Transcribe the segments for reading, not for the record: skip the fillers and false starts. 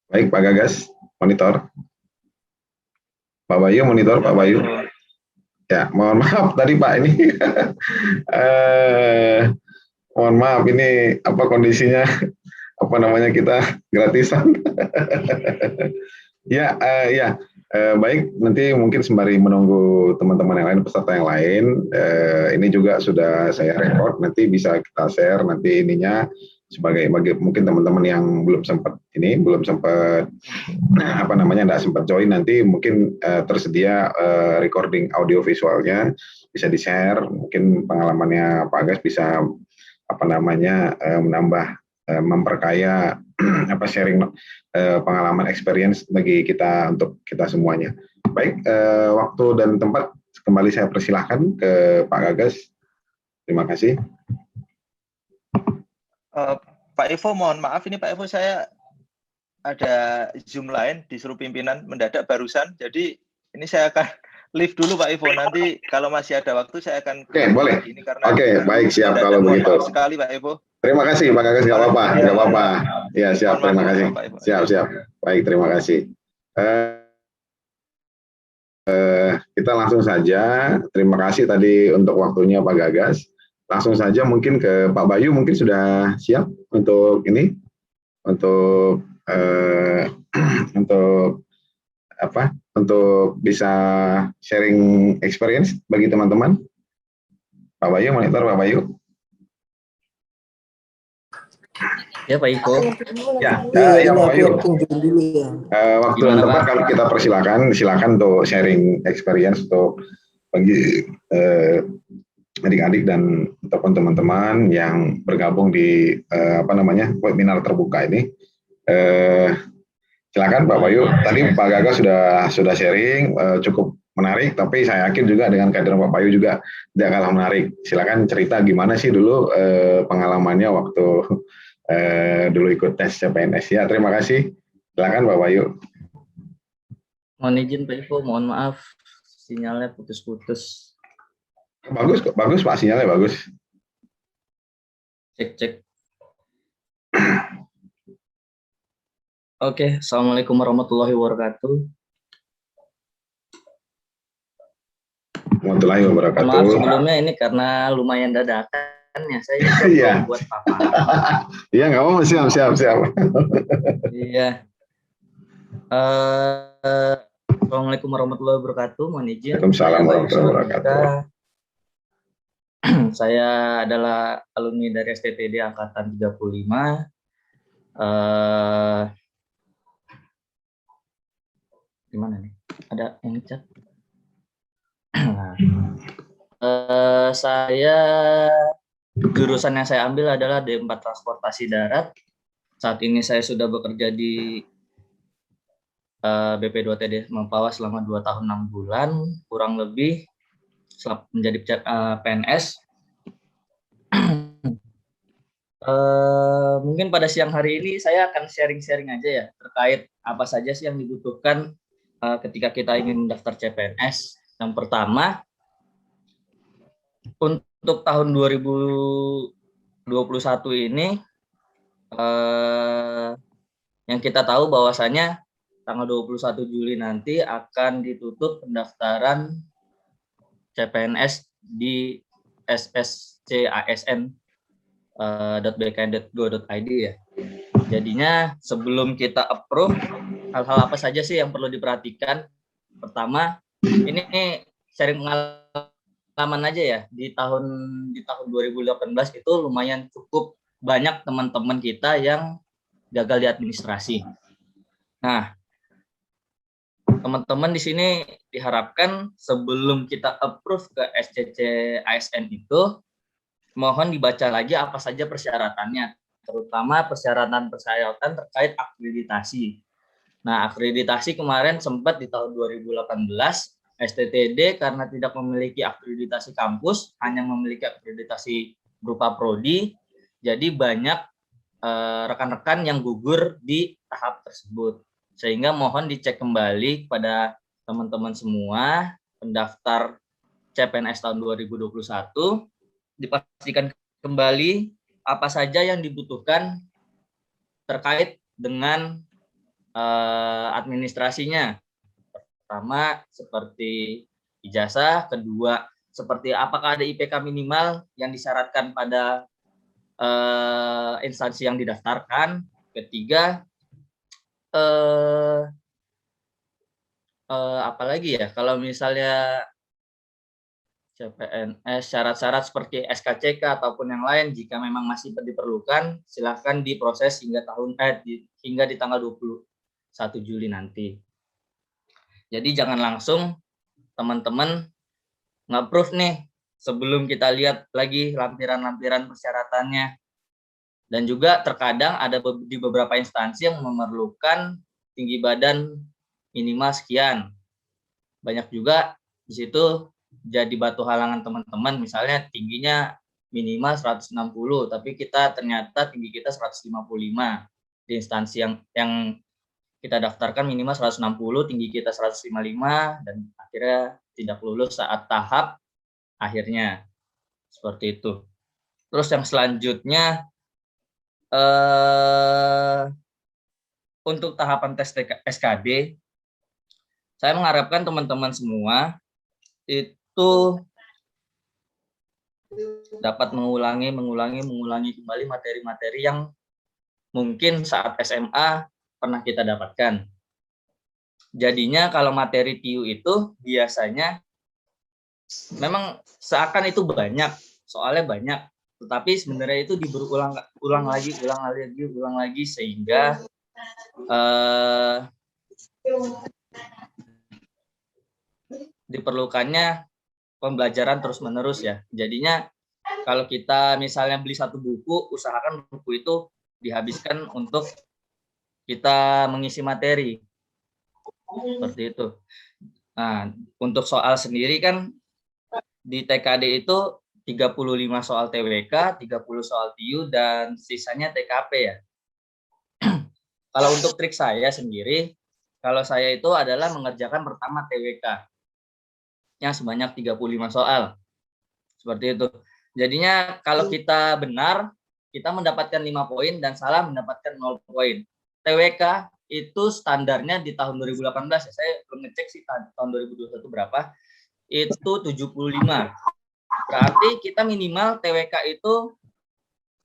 Baik, Pak Gagas, monitor. Pak Bayu, monitor, Pak Bayu. Ya, mohon maaf tadi Pak ini. Mohon maaf ini apa kondisinya? Apa namanya kita gratisan? Ya, ya. Baik, nanti mungkin sembari menunggu teman-teman yang lain, peserta yang lain, ini juga sudah saya record, nanti bisa kita share nanti ininya sebagai bagi mungkin teman-teman yang belum sempat apa namanya enggak sempat join, nanti mungkin tersedia recording audio visualnya bisa di-share, mungkin pengalamannya Pak Gas bisa apa namanya menambah memperkaya apa sharing pengalaman experience bagi kita untuk kita semuanya. Baik, waktu dan tempat kembali saya persilahkan ke Pak Gagas. Terima kasih. Pak Evo, mohon maaf ini Pak Evo, saya ada Zoom lain disuruh pimpinan mendadak barusan. Jadi ini saya akan live dulu Pak Evo. Nanti kalau masih ada waktu saya akan boleh. ini karena Baik, siap kalau begitu. Sekali Pak Evo. Terima kasih Pak Gagas, nggak apa-apa, nggak apa-apa. Ya siap, terima kasih. Siap. Baik, terima kasih. Kita langsung saja. Terima kasih tadi untuk waktunya Pak Gagas. Langsung saja mungkin ke Pak Bayu, mungkin sudah siap untuk ini, untuk untuk bisa sharing experience bagi teman-teman. Pak Bayu, monitor Pak Bayu. Ya Pak Iko. Ya Pak Bayu. Waktu dan tempat kalau kita silakan untuk sharing experience untuk bagi adik-adik dan ataupun teman-teman yang bergabung di apa namanya webinar terbuka ini. Silakan Pak Bayu. Tadi Pak Gagas sudah sharing cukup menarik, tapi saya yakin juga dengan kader Pak Bayu juga tidak kalah menarik. Silakan cerita gimana sih dulu pengalamannya waktu dulu ikut tes CPNS ya. Terima kasih. Silakan Pak Bayu. Mohon izin Pak Iko, mohon maaf sinyalnya putus-putus. Bagus Pak, sinyalnya bagus. Cek. Oke, Assalamualaikum warahmatullahi wabarakatuh. Warahmatullahi wabarakatuh. Maaf sebelumnya ini karena lumayan dadakan ya, saya buat paparan. Iya nggak apa-apa, siap. Iya. Assalamualaikum warahmatullahi wabarakatuh. Mohon izin. Waalaikumsalam warahmatullahi wabarakatuh. Saya adalah alumni dari STTD Angkatan 35. Gimana nih? Ada yang chat? Saya jurusan yang saya ambil adalah D4 Transportasi Darat. Saat ini saya sudah bekerja di BP2TD Mempawah selama 2 tahun 6 bulan, kurang lebih menjadi PNS. Mungkin pada siang hari ini saya akan sharing-sharing aja ya terkait apa saja sih yang dibutuhkan ketika kita ingin mendaftar CPNS. Yang pertama, untuk tahun 2021 ini yang kita tahu bahwasanya tanggal 21 Juli nanti akan ditutup pendaftaran CPNS di sscasn.bkn.go.id ya. Jadinya sebelum kita approve, hal-hal apa saja sih yang perlu diperhatikan? Pertama, ini sharing pengalaman aja ya. Di tahun 2018 itu lumayan cukup banyak teman-teman kita yang gagal di administrasi. Nah, teman-teman di sini diharapkan sebelum kita approve ke SCC ASN itu, mohon dibaca lagi apa saja persyaratannya, terutama persyaratan terkait akreditasi. Nah, akreditasi kemarin sempat di tahun 2018, STTD karena tidak memiliki akreditasi kampus, hanya memiliki akreditasi berupa prodi, jadi banyak rekan-rekan yang gugur di tahap tersebut. Sehingga mohon dicek kembali kepada teman-teman semua, pendaftar CPNS tahun 2021, dipastikan kembali apa saja yang dibutuhkan terkait dengan administrasinya. Pertama, seperti ijazah. Kedua, seperti apakah ada IPK minimal yang disyaratkan pada instansi yang didaftarkan. Ketiga, apalagi ya, kalau misalnya CPNS, syarat-syarat seperti SKCK ataupun yang lain, jika memang masih diperlukan, silakan diproses hingga hingga di tanggal 21 Juli nanti. Jadi jangan langsung teman-teman nge-approve nih sebelum kita lihat lagi lampiran-lampiran persyaratannya. Dan juga terkadang ada di beberapa instansi yang memerlukan tinggi badan minimal sekian. Banyak juga di situ jadi batu halangan teman-teman, misalnya tingginya minimal 160, tapi kita ternyata tinggi kita 155. Di instansi yang kita daftarkan minimal 160, tinggi kita 155, dan akhirnya tidak lulus saat tahap akhirnya. Seperti itu. Terus yang selanjutnya, untuk tahapan tes SKD, saya mengharapkan teman-teman semua itu dapat mengulangi kembali materi-materi yang mungkin saat SMA pernah kita dapatkan. Jadinya kalau materi TIU itu biasanya memang seakan itu banyak, soalnya banyak, tetapi sebenarnya itu berulang lagi sehingga diperlukannya pembelajaran terus-menerus ya. Jadinya kalau kita misalnya beli satu buku, usahakan buku itu dihabiskan untuk kita mengisi materi. Seperti itu. Nah, untuk soal sendiri kan di TKD itu 35 soal TWK, 30 soal TIU, dan sisanya TKP ya. Kalau untuk trik saya sendiri, kalau saya itu adalah mengerjakan pertama TWK yang sebanyak 35 soal. Seperti itu. Jadinya kalau kita benar, kita mendapatkan 5 poin dan salah mendapatkan 0 poin. TWK itu standarnya di tahun 2018 ya. Saya belum ngecek sih tahun 2021 berapa. Itu 75. Berarti kita minimal TWK itu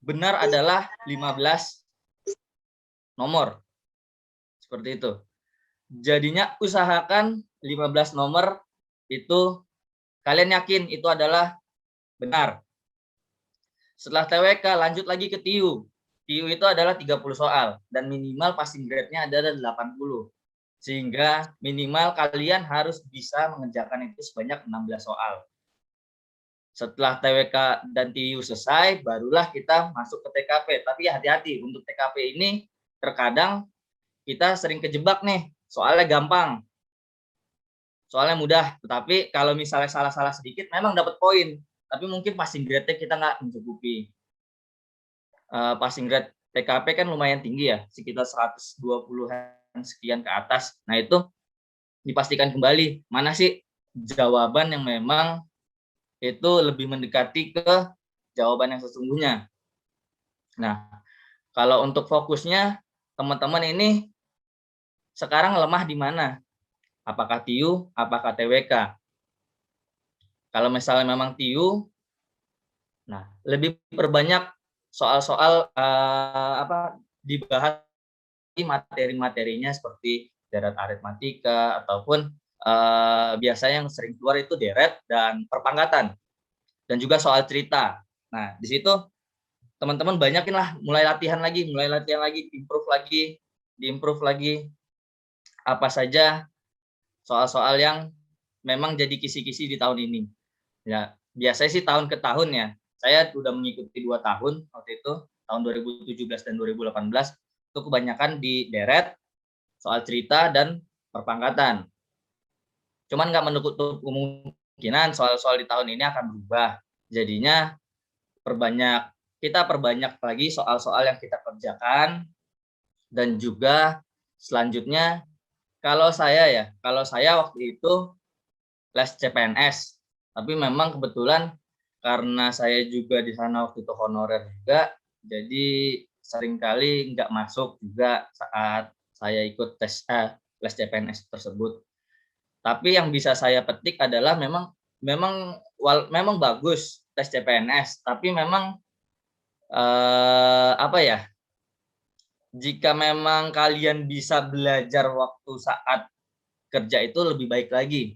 benar adalah 15 nomor. Seperti itu. Jadinya usahakan 15 nomor itu kalian yakin itu adalah benar. Setelah TWK lanjut lagi ke TIU. TIU itu adalah 30 soal dan minimal passing grade-nya adalah 80. Sehingga minimal kalian harus bisa mengerjakan itu sebanyak 16 soal. Setelah TWK dan TIU selesai, barulah kita masuk ke TKP. Tapi hati-hati, untuk TKP ini terkadang kita sering kejebak nih, soalnya gampang. Soalnya mudah, tetapi kalau misalnya salah-salah sedikit memang dapat poin, tapi mungkin passing grade-nya kita nggak mencukupi. Passing grade TKP kan lumayan tinggi ya, sekitar 120-an sekian ke atas. Nah itu dipastikan kembali, mana sih jawaban yang memang itu lebih mendekati ke jawaban yang sesungguhnya. Nah, kalau untuk fokusnya, teman-teman ini sekarang lemah di mana? Apakah TIU, apakah TWK? Kalau misalnya memang TIU, nah lebih perbanyak soal-soal dibahas di materi-materinya seperti deret aritmatika ataupun biasanya yang sering keluar itu deret dan perpangkatan dan juga soal cerita. Nah di situ teman-teman banyakin lah, mulai latihan lagi, diimprove lagi apa saja soal-soal yang memang jadi kisi-kisi di tahun ini. Ya, biasanya sih tahun ke tahun ya. Saya sudah mengikuti 2 tahun waktu itu, tahun 2017 dan 2018. Itu kebanyakan di deret, soal cerita dan perpangkatan. Cuman nggak menutup kemungkinan soal-soal di tahun ini akan berubah. Jadinya kita perbanyak lagi soal-soal yang kita kerjakan, dan juga selanjutnya kalau saya waktu itu les CPNS, tapi memang kebetulan karena saya juga di sana waktu itu honorer juga, jadi seringkali nggak masuk juga saat saya ikut tes les CPNS tersebut. Tapi yang bisa saya petik adalah memang bagus tes CPNS, tapi memang apa ya? Jika memang kalian bisa belajar waktu saat kerja itu lebih baik lagi.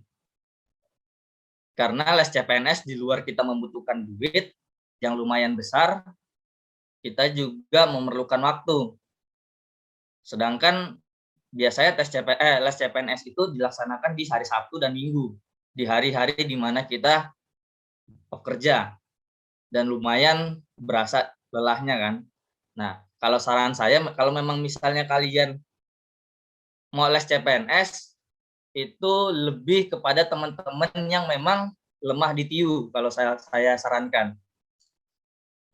Karena les CPNS di luar kita membutuhkan duit yang lumayan besar, kita juga memerlukan waktu. Sedangkan biasanya les CPNS itu dilaksanakan di hari Sabtu dan Minggu, di hari-hari di mana kita bekerja dan lumayan berasa lelahnya kan. Nah, kalau saran saya, kalau memang misalnya kalian mau les CPNS, itu lebih kepada teman-teman yang memang lemah di TIU, kalau saya sarankan.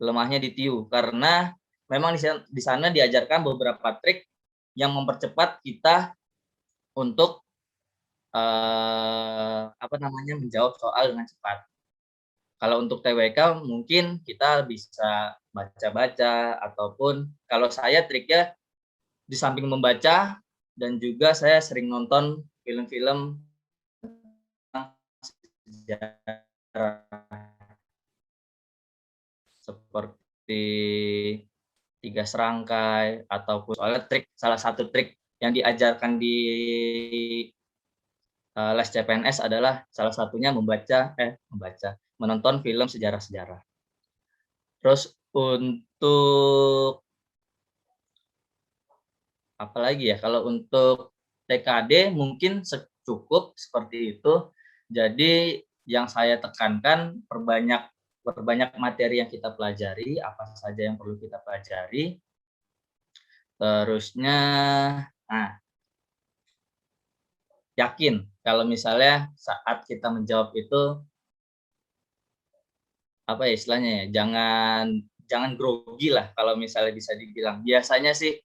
Lemahnya di TIU, karena memang di sana diajarkan beberapa trik yang mempercepat kita untuk menjawab soal dengan cepat. Kalau untuk TWK mungkin kita bisa baca-baca, ataupun kalau saya triknya di samping membaca dan juga saya sering nonton film-film sejarah seperti Tiga Serangkai, ataupun soalnya salah satu trik yang diajarkan di les CPNS adalah salah satunya menonton film sejarah-sejarah. Terus untuk apa lagi ya? Kalau untuk TKD mungkin cukup seperti itu. Jadi yang saya tekankan perbanyak materi yang kita pelajari, apa saja yang perlu kita pelajari. Terusnya, yakin kalau misalnya saat kita menjawab itu apa ya istilahnya ya, jangan grogi lah kalau misalnya bisa dibilang. Biasanya sih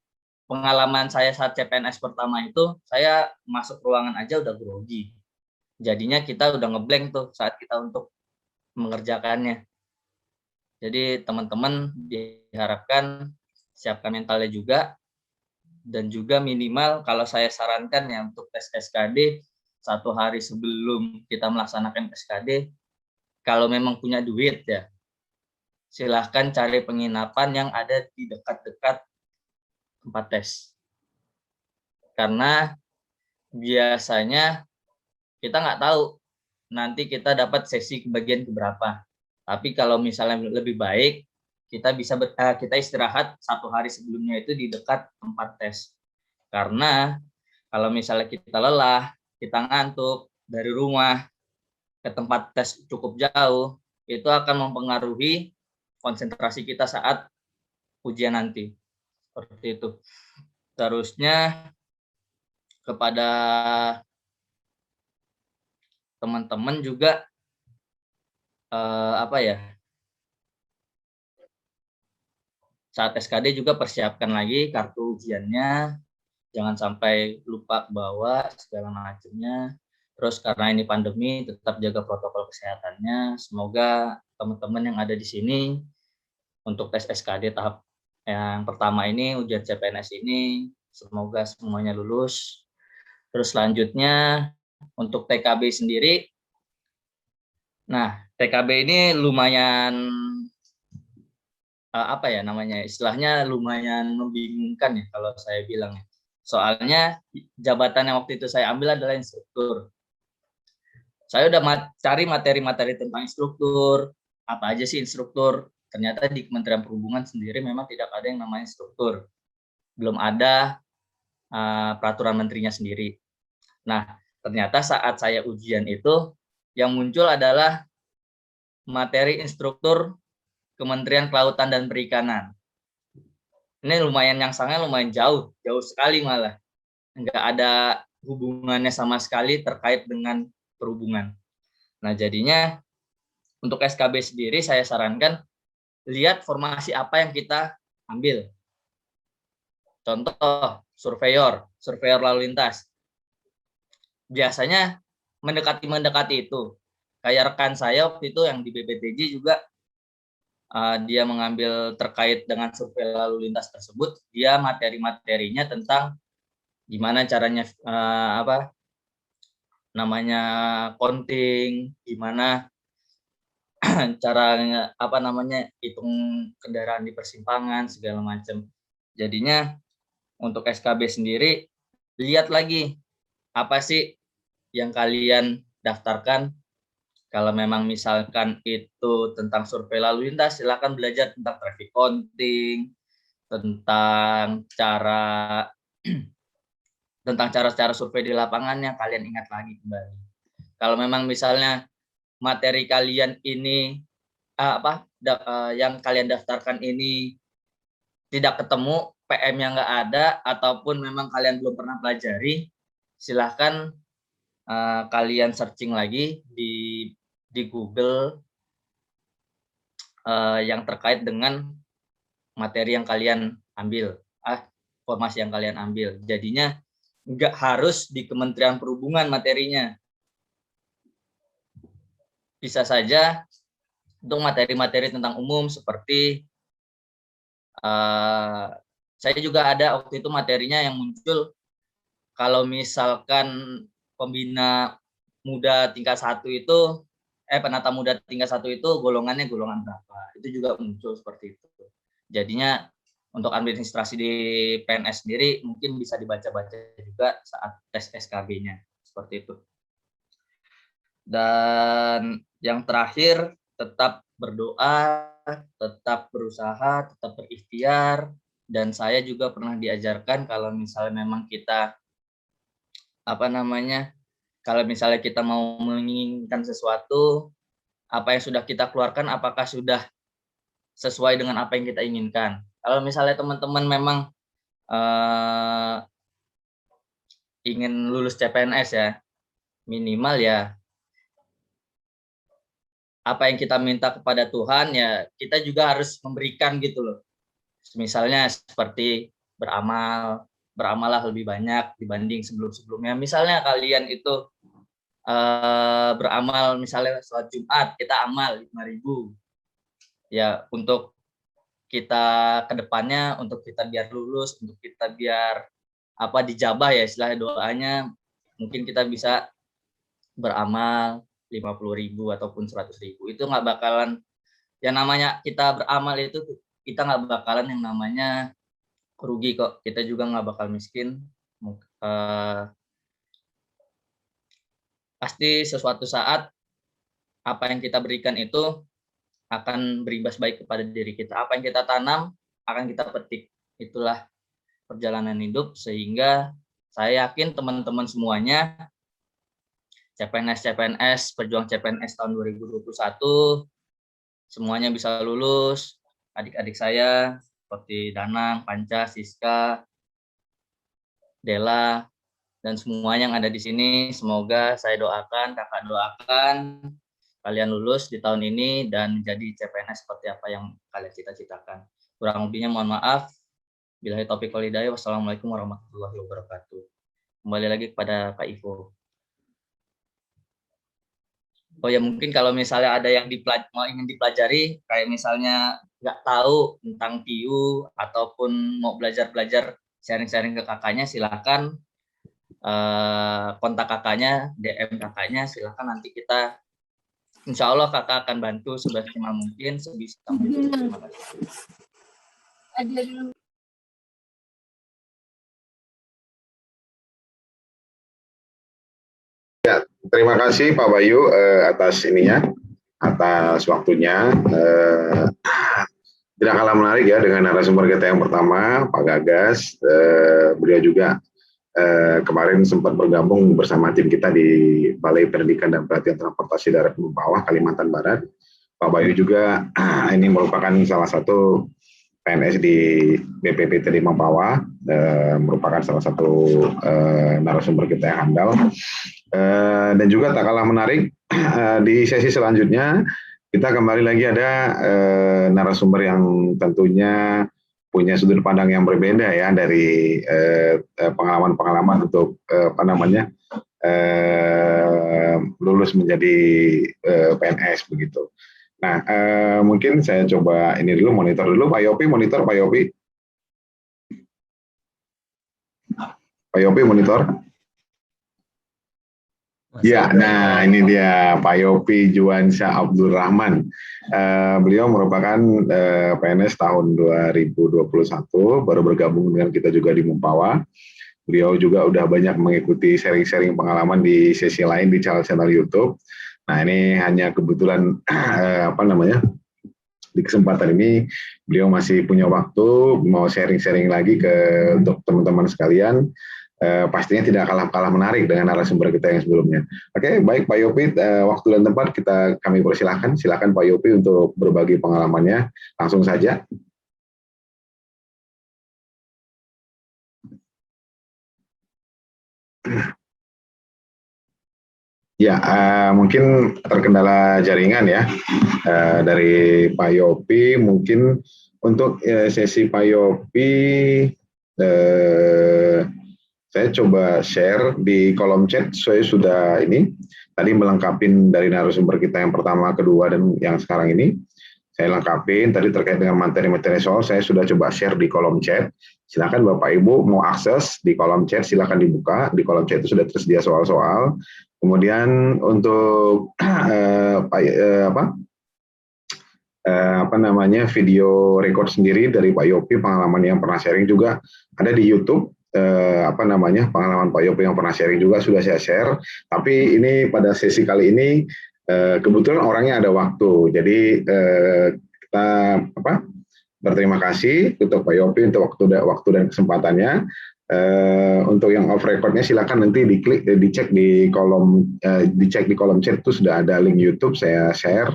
pengalaman saya saat CPNS pertama itu, saya masuk ruangan aja udah grogi. Jadinya kita udah ngeblank tuh saat kita untuk mengerjakannya. Jadi teman-teman diharapkan siapkan mentalnya juga, dan juga minimal kalau saya sarankan ya untuk tes SKD 1 hari sebelum kita melaksanakan SKD, kalau memang punya duit ya, silahkan cari penginapan yang ada di dekat-dekat tempat tes. Karena biasanya kita nggak tahu nanti kita dapat sesi bagian keberapa. Tapi kalau misalnya lebih baik, kita istirahat 1 hari sebelumnya itu di dekat tempat tes. Karena kalau misalnya kita lelah, kita ngantuk dari rumah ke tempat tes cukup jauh, itu akan mempengaruhi konsentrasi kita saat ujian nanti. Seperti itu. Terusnya kepada teman-teman juga saat SKD juga persiapkan lagi kartu ujiannya, jangan sampai lupa bawa segala macamnya. Terus karena ini pandemi, tetap jaga protokol kesehatannya. Semoga teman-teman yang ada di sini untuk tes SKD tahap yang pertama ini, ujian CPNS ini, semoga semuanya lulus. Terus selanjutnya untuk TKB sendiri, nah TKB ini lumayan istilahnya lumayan membingungkan ya kalau saya bilang ya. Soalnya jabatan yang waktu itu saya ambil adalah instruktur. Saya udah cari materi-materi tentang instruktur, apa aja sih instruktur. Ternyata di Kementerian Perhubungan sendiri memang tidak ada yang namanya instruktur. Belum ada peraturan menterinya sendiri. Nah, ternyata saat saya ujian itu, yang muncul adalah materi instruktur Kementerian Kelautan dan Perikanan. Ini lumayan jauh sekali malah. Nggak ada hubungannya sama sekali terkait dengan perhubungan. Nah, jadinya untuk SKB sendiri saya sarankan lihat formasi apa yang kita ambil. Contoh, surveyor lalu lintas. Biasanya mendekati itu. Kayak rekan saya waktu itu yang di BPTJ juga, dia mengambil terkait dengan survei lalu lintas tersebut, dia materi-materinya tentang gimana caranya apa namanya counting, gimana caranya apa namanya hitung kendaraan di persimpangan segala macam. Jadinya untuk SKB sendiri lihat lagi apa sih yang kalian daftarkan. Kalau memang misalkan itu tentang survei lalu lintas, silakan belajar tentang traffic counting, tentang cara survei di lapangannya, kalian ingat lagi kembali. Kalau memang misalnya materi kalian ini yang kalian daftarkan ini tidak ketemu, PM-nya nggak ada, ataupun memang kalian belum pernah pelajari, silahkan kalian searching lagi di Google yang terkait dengan materi yang kalian ambil, formasi yang kalian ambil. Jadinya nggak harus di Kementerian Perhubungan materinya. Bisa saja untuk materi-materi tentang umum seperti saya juga ada waktu itu materinya yang muncul kalau misalkan pembina muda tingkat 1 itu penata muda tingkat 1 itu golongannya golongan berapa, itu juga muncul seperti itu. Jadinya untuk administrasi di PNS sendiri mungkin bisa dibaca-baca juga saat tes SKB-nya seperti itu. Dan yang terakhir, tetap berdoa, tetap berusaha, tetap berikhtiar. Dan saya juga pernah diajarkan kalau misalnya memang kita kalau misalnya kita mau menginginkan sesuatu, apa yang sudah kita keluarkan apakah sudah sesuai dengan apa yang kita inginkan. Kalau misalnya teman-teman memang ingin lulus CPNS ya, minimal ya apa yang kita minta kepada Tuhan ya kita juga harus memberikan gitu loh. Misalnya seperti beramallah lebih banyak dibanding sebelum-sebelumnya. Misalnya kalian itu beramal misalnya sholat Jumat, kita amal 5.000. Ya untuk kita ke depannya, untuk kita biar lulus, untuk kita biar dijabah ya istilahnya doanya, mungkin kita bisa beramal 50.000 ataupun 100.000. Itu nggak bakalan, yang namanya kita beramal itu kita nggak bakalan yang namanya rugi kok. Kita juga nggak bakal miskin. Pasti sesuatu saat apa yang kita berikan itu akan berimbas baik kepada diri kita. Apa yang kita tanam akan kita petik. Itulah perjalanan hidup, sehingga saya yakin teman-teman semuanya CPNS, pejuang CPNS tahun 2021 semuanya bisa lulus. Adik-adik saya seperti Danang, Panca, Siska, Dela, dan semua yang ada di sini, semoga saya doakan, kakak doakan kalian lulus di tahun ini dan menjadi CPNS seperti apa yang kalian cita-citakan. Kurang lebihnya mohon maaf. Billahi taufiq wal hidayah. Wassalamualaikum warahmatullahi wabarakatuh. Kembali lagi kepada Kak Ivo. Oh ya, mungkin kalau misalnya ada yang ingin dipelajari, kayak misalnya nggak tahu tentang TIU ataupun mau belajar sharing-sharing ke kakaknya, silakan kontak kakaknya, DM kakaknya, silakan nanti kita, insya Allah kakak akan bantu sebisa mungkin, sebisa mungkin. Terima kasih. Ya, terima kasih Pak Bayu atas atas waktunya. Tidak kalah menarik ya dengan narasumber kita yang pertama, Pak Gagas. Beliau juga kemarin sempat bergabung bersama tim kita di Balai Pendidikan dan Pelatihan Transportasi Darat Bawah Kalimantan Barat. Pak Bayu juga ini merupakan salah satu PNS di BPPT di Mempawah, merupakan salah satu narasumber kita yang handal. Dan juga tak kalah menarik, di sesi selanjutnya kita kembali lagi ada narasumber yang tentunya punya sudut pandang yang berbeda ya dari pengalaman-pengalaman untuk lulus menjadi PNS begitu. Nah, mungkin saya coba ini dulu, monitor dulu Pak Yopi, monitor Pak Yopi. Pak Yopi monitor. Ya, nah ini dia Pak Yopi Juwansyah Abdul Rahman. Beliau merupakan PNS tahun 2021, baru bergabung dengan kita juga di Mumpawa. Beliau juga udah banyak mengikuti sharing-sharing pengalaman di sesi lain di channel YouTube. Nah ini hanya kebetulan di kesempatan ini beliau masih punya waktu mau sharing-sharing lagi untuk teman-teman sekalian. Pastinya tidak kalah menarik dengan narasumber kita yang sebelumnya. Oke, baik Pak Yopi, waktu dan tempat kami persilahkan. Silakan Pak Yopi untuk berbagi pengalamannya. Langsung saja. Ya, mungkin terkendala jaringan ya dari Pak Yopi. Mungkin untuk sesi Pak Yopi, saya coba share di kolom chat. Saya sudah tadi melengkapi dari narasumber kita yang pertama, kedua, dan yang sekarang ini. Saya lengkapin tadi terkait dengan materi-materi soal, saya sudah coba share di kolom chat. Silakan Bapak Ibu mau akses di kolom chat, silakan dibuka. Di kolom chat itu sudah tersedia soal-soal. Kemudian untuk video record sendiri dari Pak Yopi, pengalaman yang pernah sharing juga ada di YouTube. Pengalaman Pak Yopi yang pernah sharing juga sudah saya share. Tapi ini pada sesi kali ini kebetulan orangnya ada waktu, jadi kita berterima kasih untuk Pak Yopi untuk waktu dan kesempatannya. Untuk yang off recordnya silakan nanti dicek di kolom chat, itu sudah ada link YouTube saya share,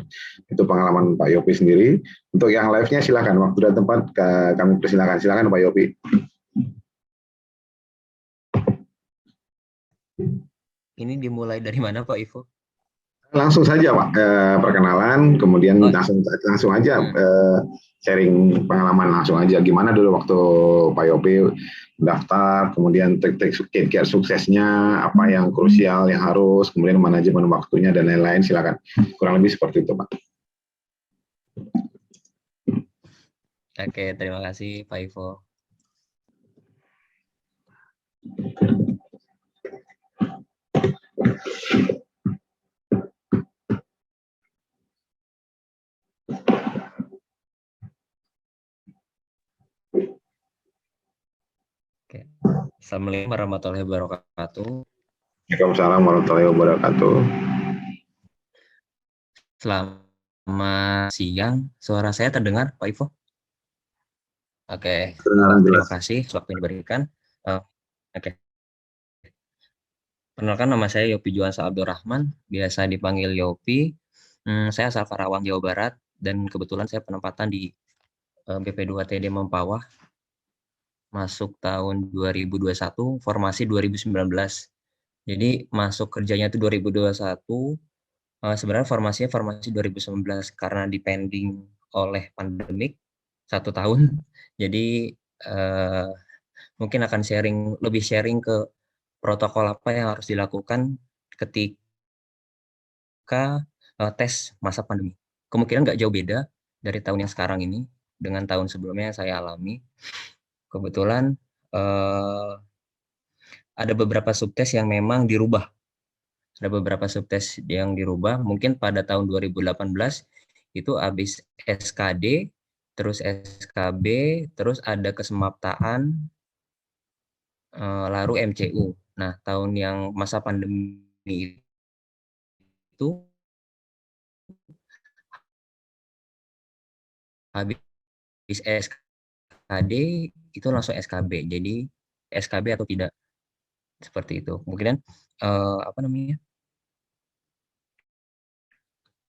itu pengalaman Pak Yopi sendiri. Untuk yang live-nya silakan, waktu dan tempat kami persilakan. Silakan Pak Yopi. Ini dimulai dari mana Pak Ivo? Langsung saja Pak, perkenalan, kemudian langsung aja sharing pengalaman, langsung aja gimana dulu waktu Pak Yopi daftar, kemudian trik-trik kiat-kiat suksesnya, apa yang krusial yang harus, kemudian manajemen waktunya dan lain-lain. Silakan, kurang lebih seperti itu Pak. Oke, terima kasih Pak Ivo. Oke. Assalamualaikum warahmatullahi wabarakatuh. Waalaikumsalam warahmatullahi wabarakatuh. Selamat siang. Suara saya terdengar Pak Ivo? Oke. Terima kasih waktu yang diberikan. Oke. Perkenalkan, nama saya Yopi Juwansyah Abdul Rahman, biasa dipanggil Yopi. Saya asal Karawang, Jawa Barat, dan kebetulan saya penempatan di BP2TD Mempawah, masuk tahun 2021, formasi 2019. Jadi masuk kerjanya itu 2021, sebenarnya formasi 2019 karena dipending oleh pandemik 1 tahun. Jadi mungkin akan lebih sharing ke protokol apa yang harus dilakukan ketika tes masa pandemi. Kemungkinan nggak jauh beda dari tahun yang sekarang ini dengan tahun sebelumnya yang saya alami. Kebetulan ada beberapa subtes yang memang dirubah. Ada beberapa subtes yang dirubah. Mungkin pada tahun 2018 itu habis SKD, terus SKB, terus ada kesemaptaan, lalu MCU. Nah, tahun yang masa pandemi itu habis SKD itu langsung SKB. Jadi SKB atau tidak, seperti itu. Kemudian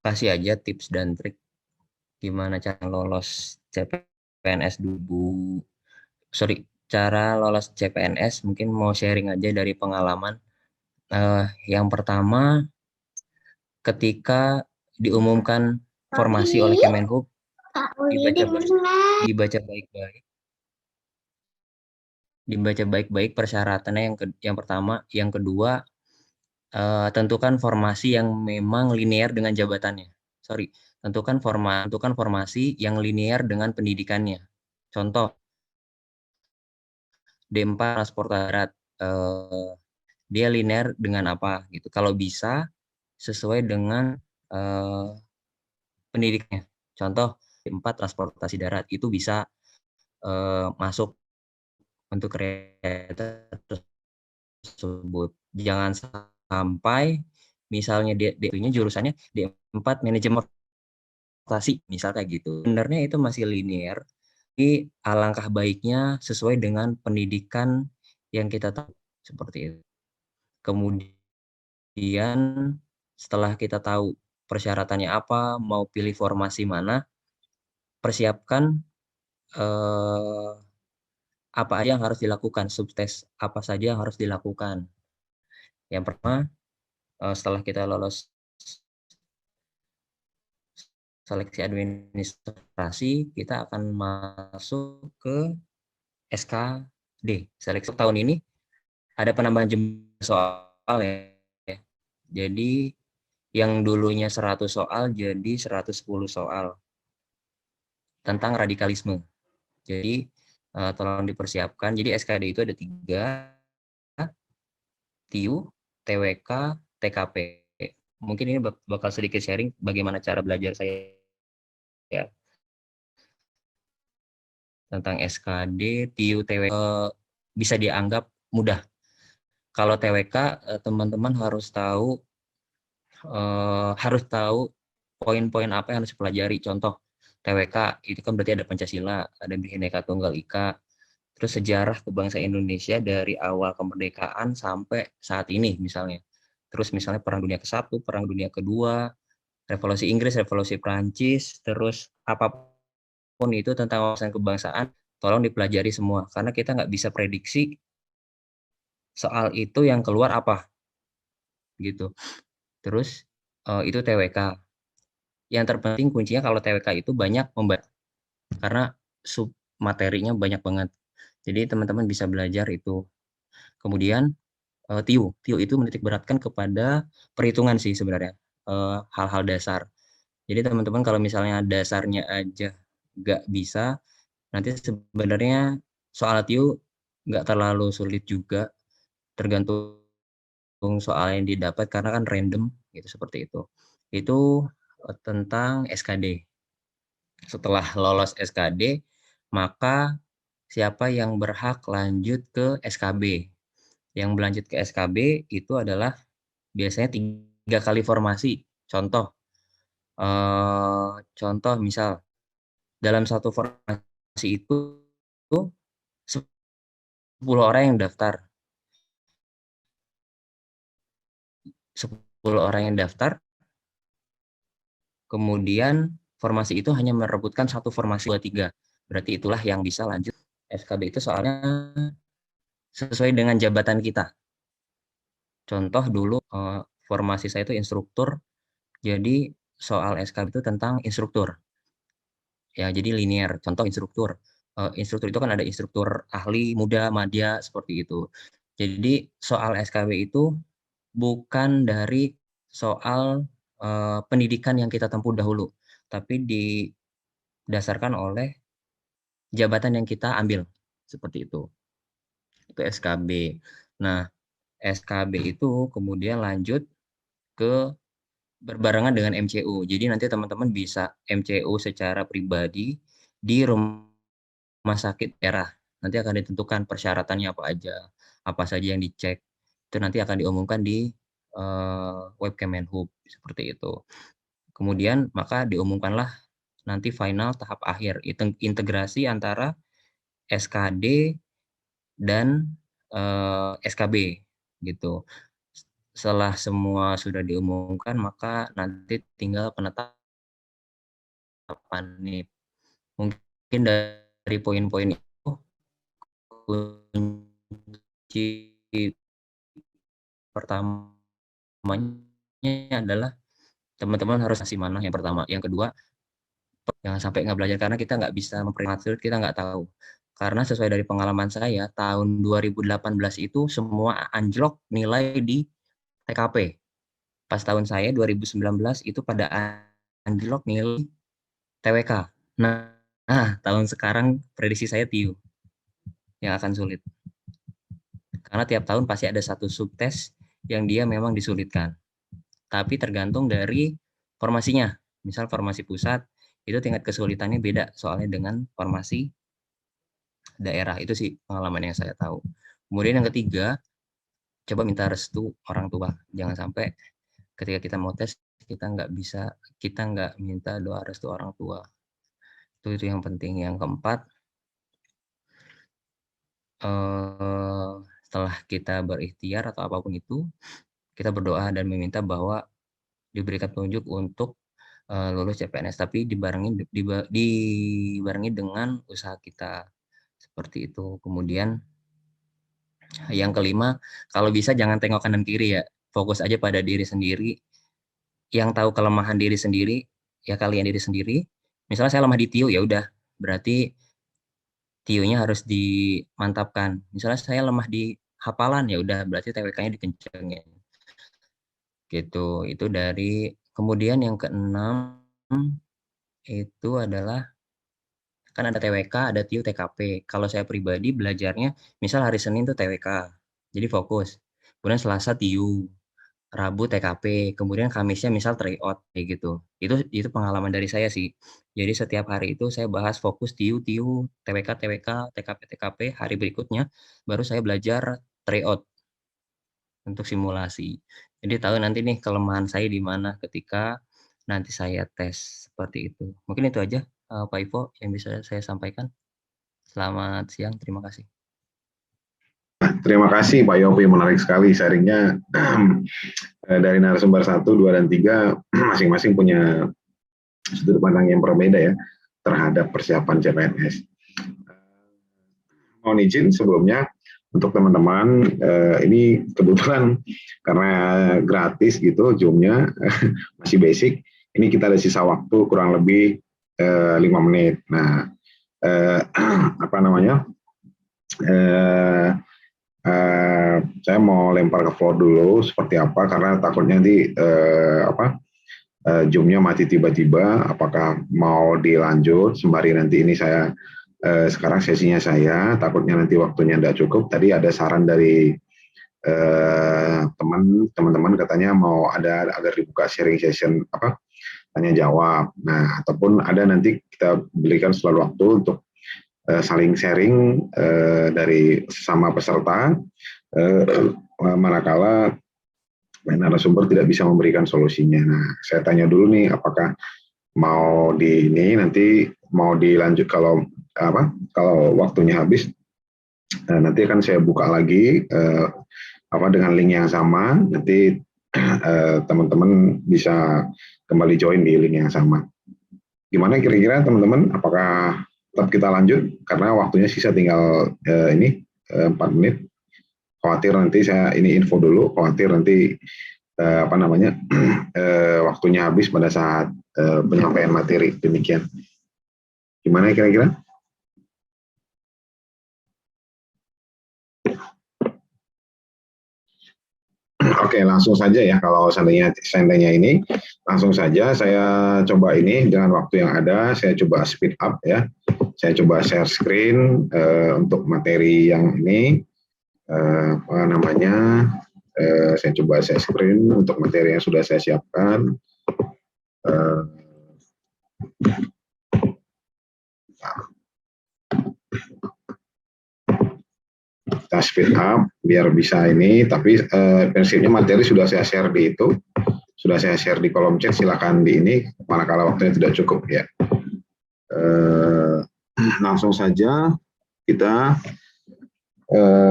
kasih aja tips dan trik gimana cara lolos CPNS cara lolos CPNS. Mungkin mau sharing aja dari pengalaman. Yang pertama, ketika diumumkan formasi oleh Kemenhub, dibaca baik-baik persyaratannya yang pertama. Yang kedua, tentukan formasi yang memang linear dengan jabatannya. Tentukan formasi yang linear dengan pendidikannya. Contoh, D4 transport darat, dia linear dengan apa gitu. Kalau bisa sesuai dengan pendidiknya. Contoh 4 transportasi darat itu bisa masuk untuk kereta tersebut. Jangan sampai misalnya D1-nya jurusannya D4 manajemen transportasi, misal kayak gitu. Sebenarnya itu masih linear, tapi alangkah baiknya sesuai dengan pendidikan yang kita tahu, seperti itu. Kemudian setelah kita tahu persyaratannya apa, mau pilih formasi mana, persiapkan apa aja yang harus dilakukan, subtes apa saja yang harus dilakukan. Yang pertama, setelah kita lolos seleksi administrasi, kita akan masuk ke SKD. Seleksi tahun ini ada penambahan jumlah soal ya. Jadi yang dulunya 100 soal jadi 110 soal tentang radikalisme. Jadi tolong dipersiapkan. Jadi SKD itu ada 3, TIU, TWK, TKP. Mungkin ini bakal sedikit sharing bagaimana cara belajar saya ya tentang SKD, TIU, TWK bisa dianggap mudah. Kalau TWK teman-teman harus tahu poin-poin apa yang harus dipelajari. Contoh TWK itu kan berarti ada Pancasila, ada Bhinneka Tunggal Ika, terus sejarah kebangsaan Indonesia dari awal kemerdekaan sampai saat ini misalnya. Terus misalnya Perang Dunia ke-1, Perang Dunia ke-2, Revolusi Inggris, Revolusi Prancis, terus apapun itu tentang wawasan kebangsaan, tolong dipelajari semua. Karena kita nggak bisa prediksi soal itu yang keluar apa, gitu. Terus itu TWK. Yang terpenting kuncinya kalau TWK itu banyak membaca, karena sub materinya banyak banget. Jadi teman-teman bisa belajar itu. Kemudian TIU itu menitik beratkan kepada perhitungan sih sebenarnya, hal-hal dasar. Jadi teman-teman kalau misalnya dasarnya aja nggak bisa, nanti sebenarnya soal TIU nggak terlalu sulit juga, tergantung soal yang didapat karena kan random gitu, seperti itu. Itu tentang SKD. Setelah lolos SKD, maka siapa yang berhak lanjut ke SKB? Yang berlanjut ke SKB itu adalah biasanya 3 kali formasi. Contoh misal dalam satu formasi itu 10 orang yang daftar. 10 orang yang daftar, kemudian formasi itu hanya merebutkan satu formasi 2, 3. Berarti itulah yang bisa lanjut SKB itu soalnya sesuai dengan jabatan kita. Contoh dulu formasi saya itu instruktur, jadi soal SKB itu tentang instruktur. Ya, jadi linear. Contoh instruktur. Instruktur itu kan ada instruktur ahli, muda, madya, seperti itu. Jadi soal SKB itu bukan dari soal pendidikan yang kita tempuh dahulu, tapi didasarkan oleh jabatan yang kita ambil, seperti itu. Itu SKB. Nah, SKB itu kemudian lanjut ke berbarengan dengan MCU. Jadi nanti teman-teman bisa MCU secara pribadi di rumah sakit daerah. Nanti akan ditentukan persyaratannya apa aja, apa saja yang dicek. Itu nanti akan diumumkan di web Kemenhub, seperti itu. Kemudian maka diumumkanlah nanti final tahap akhir, integrasi antara SKD dan SKB gitu. Setelah semua sudah diumumkan, maka nanti tinggal penetapan nih. Mungkin dari poin-poin itu kunci pertamanya adalah teman-teman harus kasih mana yang pertama. Yang kedua, jangan sampai nggak belajar karena kita nggak bisa memprediksi, kita nggak tahu. Karena sesuai dari pengalaman saya, tahun 2018 itu semua anjlok nilai di TKP. Pas tahun saya 2019 itu pada anjlok nilai TWK. Nah, tahun sekarang prediksi saya TIU yang akan sulit. Karena tiap tahun pasti ada satu subtes yang dia memang disulitkan. Tapi tergantung dari formasinya. Misal formasi pusat, itu tingkat kesulitannya beda soalnya dengan formasi daerah. Itu sih pengalaman yang saya tahu. Kemudian yang ketiga, coba minta restu orang tua. Jangan sampai ketika kita mau tes, kita nggak minta doa restu orang tua. Itu yang penting. Yang keempat, setelah kita berikhtiar atau apapun itu, kita berdoa dan meminta bahwa diberikan petunjuk untuk lulus CPNS, tapi dibarengi dengan usaha kita, seperti itu. Kemudian yang kelima, kalau bisa jangan tengok kanan kiri ya, fokus aja pada diri sendiri. Yang tahu kelemahan diri sendiri ya kalian diri sendiri. Misalnya saya lemah di TIO, ya udah berarti TIO-nya harus dimantapkan. Misalnya saya lemah di hafalan, ya udah berarti TWK-nya dikencengin. Gitu. Itu dari. Kemudian yang keenam itu adalah kan ada TWK, ada TIO, TKP. Kalau saya pribadi belajarnya, misal hari Senin tuh TWK, jadi fokus. Kemudian Selasa TIO, Rabu TKP, kemudian Kamisnya misal tryout kayak gitu. Itu pengalaman dari saya sih. Jadi setiap hari itu saya bahas fokus TIO, TWK, TKP, TKP. Hari berikutnya baru saya belajar tryout untuk simulasi. Jadi tahu nanti nih kelemahan saya di mana ketika nanti saya tes, seperti itu. Mungkin itu aja Pak Ivo yang bisa saya sampaikan. Selamat siang, terima kasih. Terima kasih Pak Yopi, menarik sekali sharingnya. Dari narasumber 1, 2, dan 3 masing-masing punya sudut pandang yang berbeda ya terhadap persiapan CPNS. Mohon izin sebelumnya untuk teman-teman, ini kebetulan karena gratis gitu Zoom-nya masih basic, ini kita ada sisa waktu kurang lebih 5 menit. Nah, apa namanya? Saya mau lempar ke floor dulu seperti apa, karena takutnya nanti Zoom-nya mati tiba-tiba. Apakah mau dilanjut sembari nanti ini saya sekarang sesinya saya, takutnya nanti waktunya tidak cukup. Tadi ada saran dari teman-teman katanya mau ada agar dibuka sharing session tanya jawab. Nah, ataupun ada nanti kita berikan selalu waktu untuk saling sharing dari sesama peserta manakala narasumber tidak bisa memberikan solusinya. Nah, saya tanya dulu nih, apakah mau nanti mau dilanjut kalau waktunya habis, nanti akan saya buka lagi dengan link yang sama. Nanti teman-teman bisa kembali join di link yang sama. Gimana kira-kira teman-teman? Apakah tetap kita lanjut? Karena waktunya sisa tinggal 4 menit. Khawatir nanti saya ini info dulu. Khawatir nanti waktunya habis pada saat penyampaian materi. Demikian. Gimana kira-kira? Oke, langsung saja ya, kalau seandainya ini langsung saja saya coba ini dengan waktu yang ada, saya coba speed up ya, saya coba share screen untuk materi yang ini, saya coba share screen untuk materi yang sudah saya siapkan. Kita speed up biar bisa ini, tapi prinsipnya materi sudah saya share di itu, sudah saya share di kolom chat, silakan di ini manakala waktunya tidak cukup ya. Langsung saja kita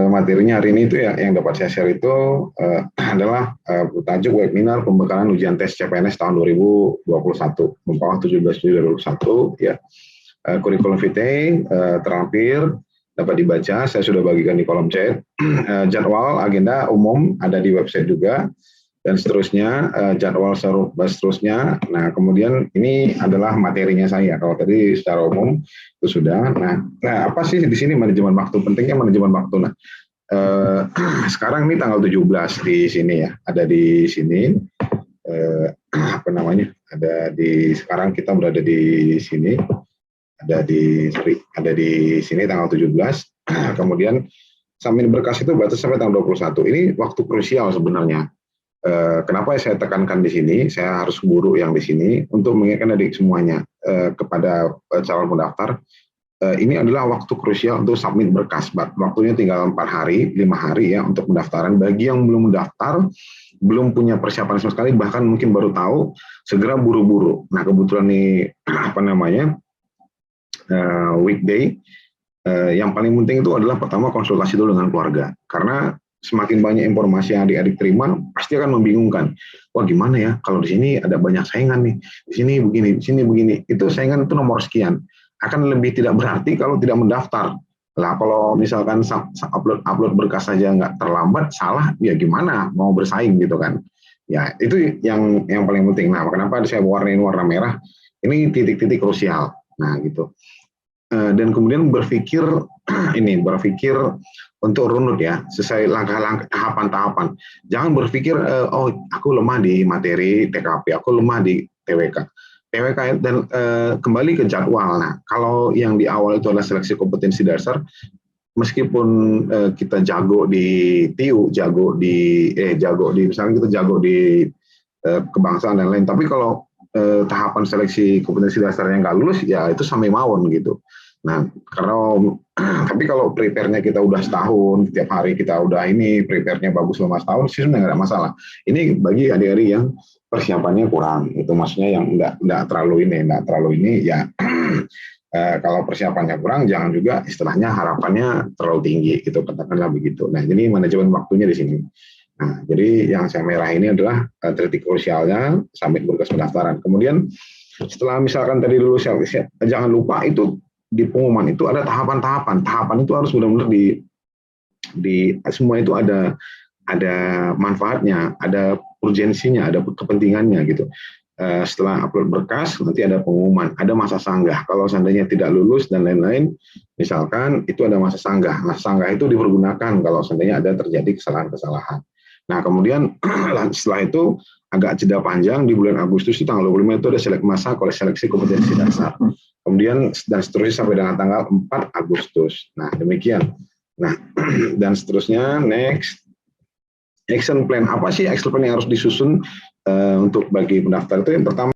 materinya hari ini itu ya, yang dapat saya share itu adalah tajuk webinar pembekalan ujian tes CPNS tahun 2021 Mempawah 17/7/2021 ya. Kurikulum vitae terlampir, dapat dibaca, saya sudah bagikan di kolom chat. Jadwal agenda umum ada di website juga, dan seterusnya jadwal seterusnya. Nah, kemudian ini adalah materinya saya. Kalau tadi secara umum itu sudah. Nah apa sih di sini manajemen waktu? Pentingnya manajemen waktu. Nah, sekarang ini tanggal 17 di sini ya, ada di sini. Sekarang kita berada di sini. Ada di sini tanggal 17. Kemudian submit berkas itu batas sampai tanggal 21. Ini waktu krusial sebenarnya. Kenapa saya tekankan di sini, saya harus buru yang di sini untuk mengingatkan adik semuanya kepada calon pendaftar, ini adalah waktu krusial untuk submit berkas. Waktunya tinggal 4 hari, 5 hari ya untuk pendaftaran. Bagi yang belum mendaftar, belum punya persiapan sama sekali, bahkan mungkin baru tahu, segera buru-buru. Nah kebetulan nih apa namanya weekday, yang paling penting itu adalah pertama konsultasi dulu dengan keluarga, karena semakin banyak informasi yang adik-adik terima pasti akan membingungkan. Wah gimana ya kalau di sini ada banyak saingan nih, di sini begini, di sini begini. Itu saingan itu nomor sekian. Akan lebih tidak berarti kalau tidak mendaftar. Lah kalau misalkan upload berkas saja nggak terlambat, salah ya gimana mau bersaing gitu kan. Ya itu yang paling penting. Nah kenapa saya warnain warna merah? Ini titik-titik krusial. Nah gitu. Dan kemudian berpikir berpikir untuk runut ya, sesuai langkah-langkah tahapan-tahapan. Jangan berpikir oh aku lemah di materi TKP, aku lemah di TWK. TWK dan kembali ke jadwal. Nah, kalau yang di awal itu adalah seleksi kompetensi dasar, meskipun kita jago di TIU, jago di misalnya kita jago di kebangsaan dan lain, tapi kalau tahapan seleksi kompetensi dasarnya nggak lulus, ya itu sampai mawon gitu. Nah, tapi kalau prepare-nya kita udah setahun, tiap hari kita udah prepare-nya bagus selama setahun, sih sebenarnya nggak ada masalah. Ini bagi adik-adik yang persiapannya kurang, itu maksudnya yang nggak terlalu ini ya. Kalau persiapannya kurang, jangan juga istilahnya harapannya terlalu tinggi, gitu katakanlah begitu. Nah, jadi manajemen waktunya di sini. Nah, jadi yang saya merah ini adalah titik krusialnya sampai berkas pendaftaran. Kemudian setelah misalkan tadi dulu jangan lupa itu di pengumuman itu ada tahapan-tahapan. Tahapan itu harus benar-benar di semua itu ada manfaatnya, ada urgensinya, ada kepentingannya gitu. Setelah upload berkas nanti ada pengumuman, ada masa sanggah. Kalau seandainya tidak lulus dan lain-lain, misalkan itu ada masa sanggah. Nah, sanggah itu dipergunakan kalau seandainya ada terjadi kesalahan-kesalahan. Nah, kemudian setelah itu agak jeda panjang di bulan Agustus itu tanggal 25 itu ada masa seleksi kompetensi dasar. Kemudian dan seterusnya sampai dengan tanggal 4 Agustus. Nah, demikian. Nah, dan seterusnya next action plan. Apa sih action plan yang harus disusun untuk bagi pendaftar itu? Yang pertama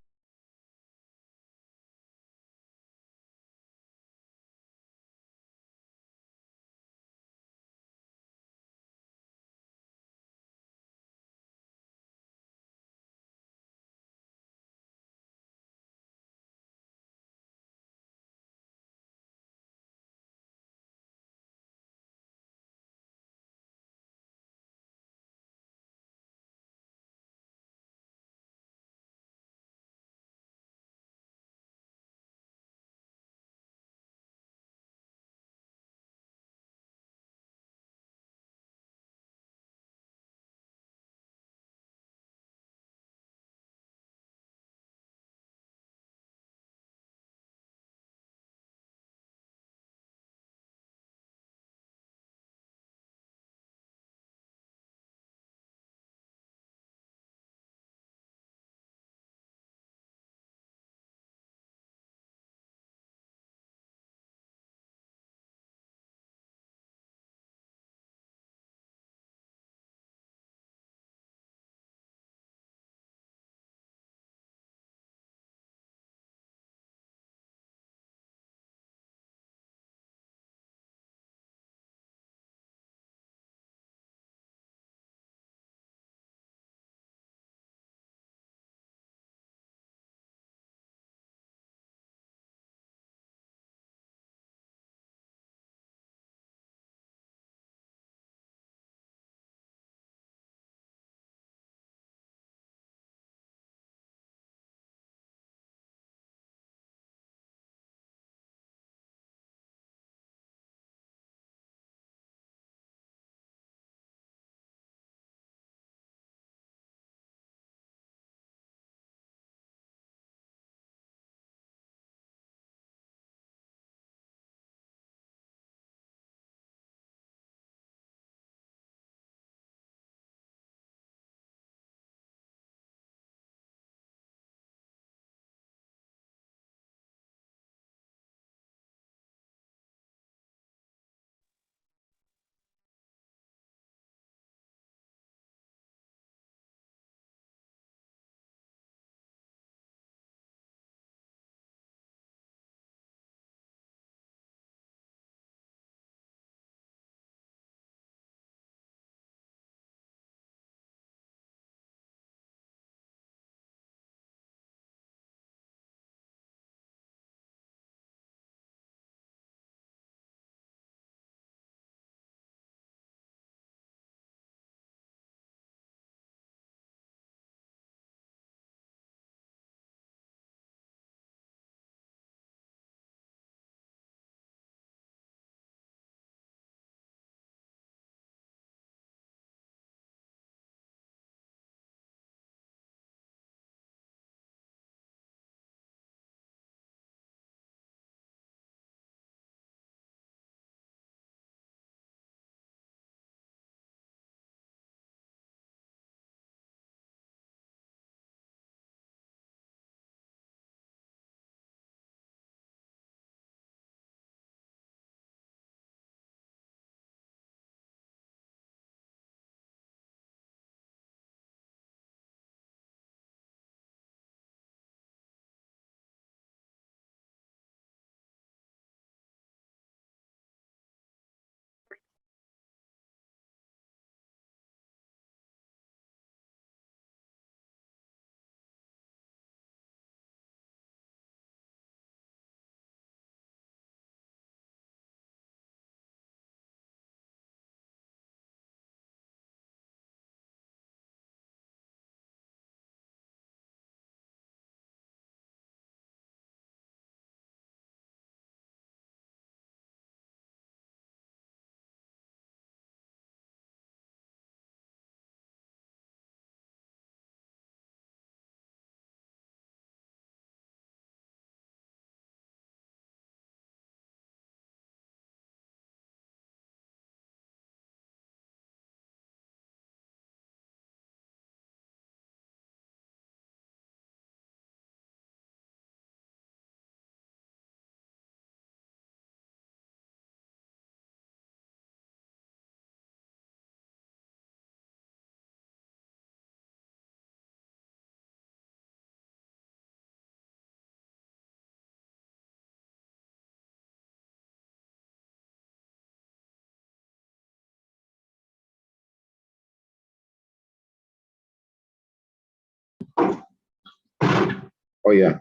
Oh ya,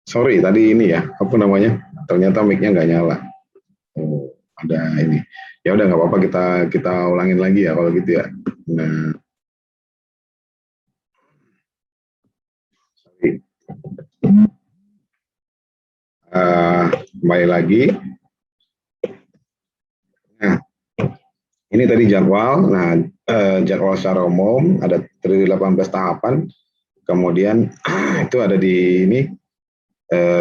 sorry tadi ini ya, apa namanya? Ternyata mic-nya nggak nyala. Oh, ada ini. Ya udah nggak apa-apa, kita ulangin lagi ya kalau gitu ya. Nah, sorry. Kembali lagi. Nah, ini tadi jadwal. Nah, jadwal secara umum ada 18 tahapan. Kemudian itu ada di ini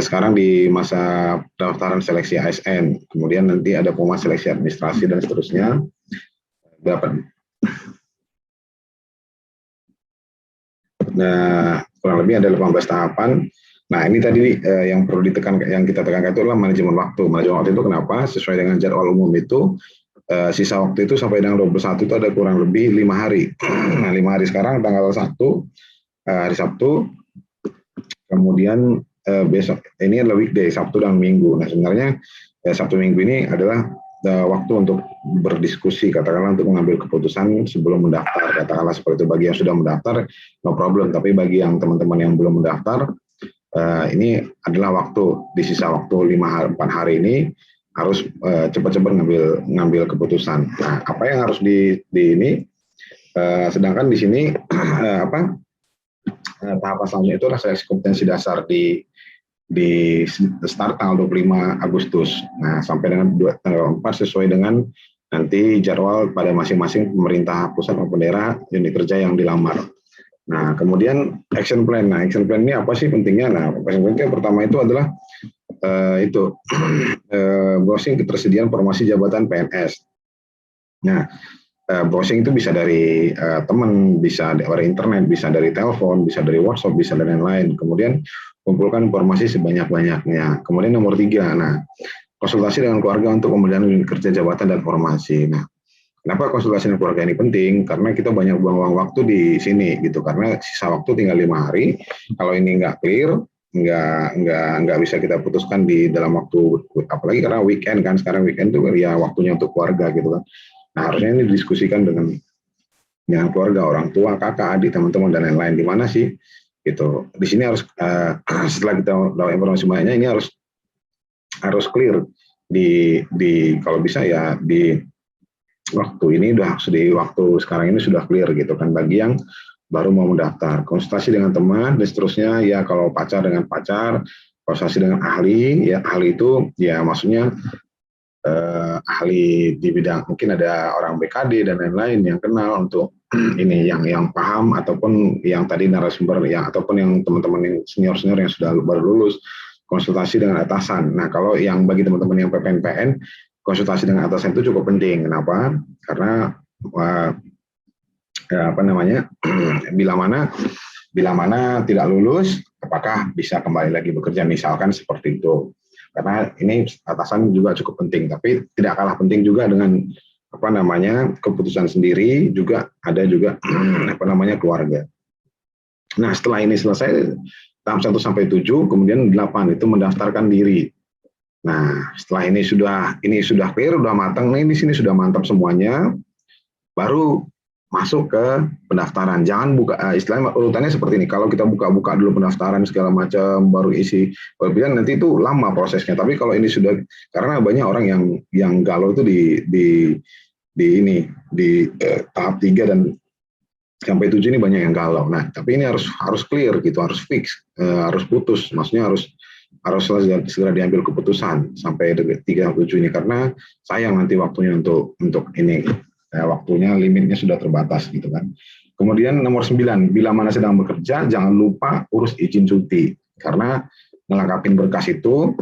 sekarang di masa pendaftaran seleksi ASN. Kemudian nanti ada pengumuman seleksi administrasi dan seterusnya. Nah, kurang lebih ada 18 tahapan. Nah, ini tadi yang perlu ditekankan, yang kita tekankan itu adalah manajemen waktu. Manajemen waktu itu kenapa? Sesuai dengan jadwal umum itu, sisa waktu itu sampai dengan 21 itu ada kurang lebih 5 hari. Nah, 5 hari sekarang tanggal 1, hari Sabtu, kemudian besok, ini adalah weekday, Sabtu dan Minggu. Nah, sebenarnya Sabtu Minggu ini adalah waktu untuk berdiskusi, katakanlah untuk mengambil keputusan sebelum mendaftar, katakanlah seperti itu. Bagi yang sudah mendaftar, no problem, tapi bagi yang teman-teman yang belum mendaftar, ini adalah waktu, di sisa waktu 4 hari ini, harus cepat-cepat ngambil keputusan. Nah, apa yang harus di ini, sedangkan di sini, tahapan selanjutnya itu adalah seleksi kompetensi dasar di start tanggal 25 Agustus. Nah, sampai dengan tanggal 4 sesuai dengan nanti jadwal pada masing-masing pemerintah pusat maupun daerah unit kerja yang dilamar. Nah, kemudian action plan. Nah, action plan ini apa sih pentingnya? Nah, action plan yang pertama itu adalah browsing ketersediaan formasi jabatan PNS. Nah, browsing itu bisa dari teman, bisa dari internet, bisa dari telepon, bisa dari WhatsApp, bisa dari lain-lain. Kemudian kumpulkan informasi sebanyak-banyaknya. Kemudian nomor 3, nah, konsultasi dengan keluarga untuk pemilihan unit kerja jabatan dan formasi. Nah, kenapa konsultasi dengan keluarga ini penting? Karena kita banyak buang-buang waktu di sini gitu. Karena sisa waktu tinggal 5 hari. Kalau ini nggak clear, nggak bisa kita putuskan di dalam waktu, apalagi karena weekend kan, sekarang weekend itu ya waktunya untuk keluarga gitu kan. Nah, harusnya ini didiskusikan dengan keluarga, orang tua, kakak, adik, teman-teman dan lain-lain. Di mana sih? Gitu. Di sini harus setelah kita dapat informasi banyaknya, ini harus clear di kalau bisa ya di waktu ini di waktu sekarang ini sudah clear gitu kan, bagi yang baru mau mendaftar. Konsultasi dengan teman dan seterusnya, ya kalau pacar dengan pacar, konsultasi dengan ahli, ya ahli itu ya maksudnya ahli di bidang, mungkin ada orang BKD dan lain-lain yang kenal untuk ini, yang paham, ataupun yang tadi narasumber ya, ataupun yang teman-teman yang senior-senior yang sudah baru lulus, konsultasi dengan atasan. Nah, kalau yang bagi teman-teman yang PPNPN, konsultasi dengan atasan itu cukup penting. Kenapa? Karena bila mana tidak lulus, apakah bisa kembali lagi bekerja, misalkan seperti itu. Karena ini atasan juga cukup penting, tapi tidak kalah penting juga dengan keputusan sendiri, juga ada juga keluarga. Nah, setelah ini selesai tahap 1 sampai 7, kemudian 8 itu mendaftarkan diri. Nah, setelah ini sudah clear, sudah matang, nih di sini sudah mantap semuanya, baru masuk ke pendaftaran. Jangan buka, istilahnya urutannya seperti ini. Kalau kita buka-buka dulu pendaftaran segala macam, baru isi pilihan, nanti itu lama prosesnya. Tapi kalau ini sudah, karena banyak orang yang galau itu di tahap 3 dan sampai 7 ini banyak yang galau. Nah, tapi ini harus clear gitu, harus fix, harus putus. Maksudnya harus segera diambil keputusan sampai 3 sampai 7 ini, karena sayang nanti waktunya untuk ini. Waktunya limitnya sudah terbatas gitu kan. Kemudian nomor 9, bila mana sedang bekerja, jangan lupa urus izin cuti, karena melengkapi berkas itu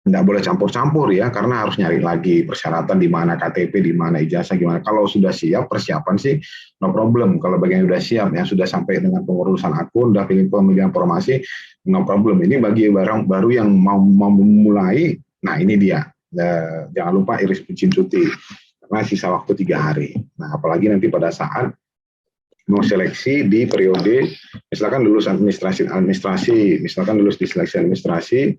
tidak boleh campur-campur ya, karena harus nyari lagi persyaratan di mana KTP, di mana ijazah, gimana. Kalau sudah siap persiapan sih no problem. Kalau bagian sudah siap, yang sudah sampai dengan pengurusan akun, sudah pemilihan formasi, no problem. Ini bagi barang baru yang mau memulai, nah ini dia. Jangan lupa iris izin cuti. Karena sisa waktu 3 hari. Nah, apalagi nanti pada saat mau seleksi di periode, misalkan lulus administrasi, misalkan lulus di seleksi administrasi,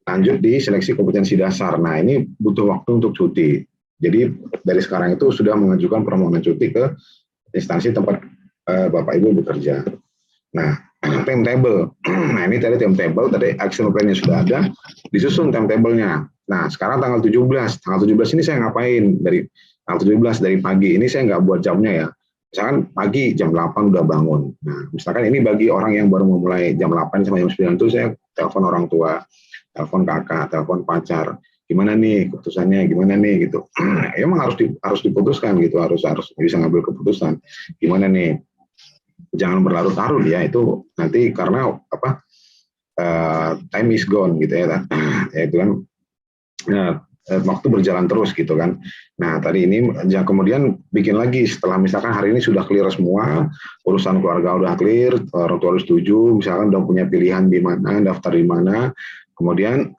lanjut di seleksi kompetensi dasar. Nah, ini butuh waktu untuk cuti. Jadi dari sekarang itu sudah mengajukan permohonan cuti ke instansi tempat Bapak Ibu bekerja. Nah, timetable. Nah, ini tadi timetable, tadi action plan-nya sudah ada, disusun timetable-nya. Nah, sekarang tanggal 17. Tanggal 17 ini saya ngapain? Dari tanggal 17 dari pagi ini saya nggak buat jamnya ya. Misalkan pagi jam 8 udah bangun. Nah, misalkan ini bagi orang yang baru memulai jam 8 sampai jam 9 itu saya telepon orang tua, telepon kakak, telepon pacar. Gimana nih keputusannya? Gimana nih gitu. Emang harus diputuskan gitu, harus bisa ngambil keputusan. Gimana nih? Jangan berlarut-larut ya, itu nanti karena apa, time is gone gitu ya, ya itu kan. Nah, waktu berjalan terus gitu kan. Nah, tadi ini kemudian bikin lagi setelah misalkan hari ini sudah clear semua, urusan keluarga udah clear, orang tua harus setuju, misalkan udah punya pilihan di mana, daftar di mana, kemudian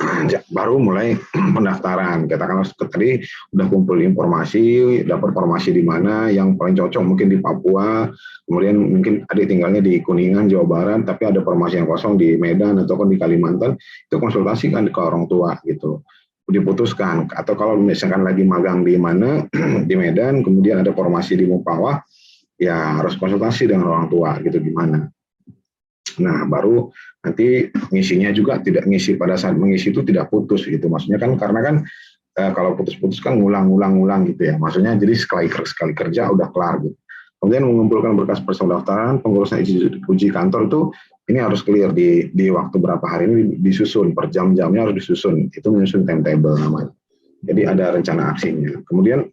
baru mulai pendaftaran. Katakanlah tadi udah kumpul informasi, dapat informasi di mana yang paling cocok mungkin di Papua, kemudian mungkin adik tinggalnya di Kuningan, Jawa Barat, tapi ada informasi yang kosong di Medan ataupun di Kalimantan, itu konsultasikan ke orang tua gitu. Diputuskan, atau kalau misalkan lagi magang di mana di Medan, kemudian ada formasi di Mempawah, ya harus konsultasi dengan orang tua gitu gimana. Nah, baru nanti ngisinya juga tidak ngisi pada saat mengisi itu tidak putus gitu, maksudnya kan karena kan kalau putus-putus kan ngulang gitu ya, maksudnya jadi sekali kerja udah kelar gitu. Kemudian mengumpulkan berkas pendaftaran, pengurusan uji kantor itu ini harus clear di waktu berapa hari ini disusun, per jam-jamnya harus disusun, itu menyusun timetable namanya. Jadi ada rencana aksinya. Kemudian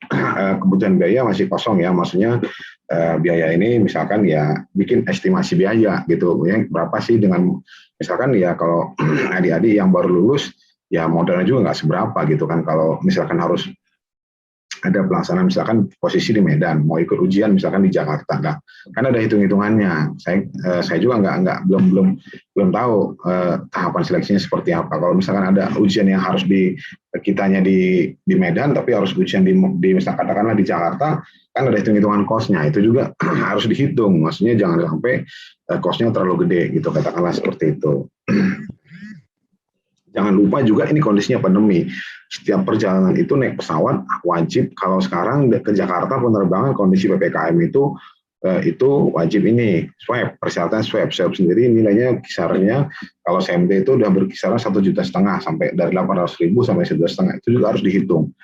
kebutuhan biaya masih kosong ya, maksudnya biaya ini misalkan ya bikin estimasi biaya gitu, ya berapa sih dengan misalkan ya kalau adik-adik yang baru lulus ya modalnya juga nggak seberapa gitu kan, kalau misalkan harus ada pelaksanaan misalkan posisi di Medan, mau ikut ujian misalkan di Jakarta, nah, kan ada hitung-hitungannya. Saya juga belum tahu tahapan seleksinya seperti apa. Kalau misalkan ada ujian yang harus kitanya di Medan, tapi harus ujian di misalkan katakanlah di Jakarta, kan ada hitung-hitungan cost-nya, itu juga harus dihitung. Maksudnya jangan sampai cost-nya terlalu gede gitu, katakanlah seperti itu. Jangan lupa juga ini kondisinya pandemi. Setiap perjalanan itu naik pesawat wajib, kalau sekarang ke Jakarta penerbangan kondisi PPKM itu wajib ini swab, persyaratan swab sendiri nilainya kisarannya kalau CMT itu udah berkisaran 1,5 juta sampai dari 800.000 sampai 1,5 juta, itu juga harus dihitung.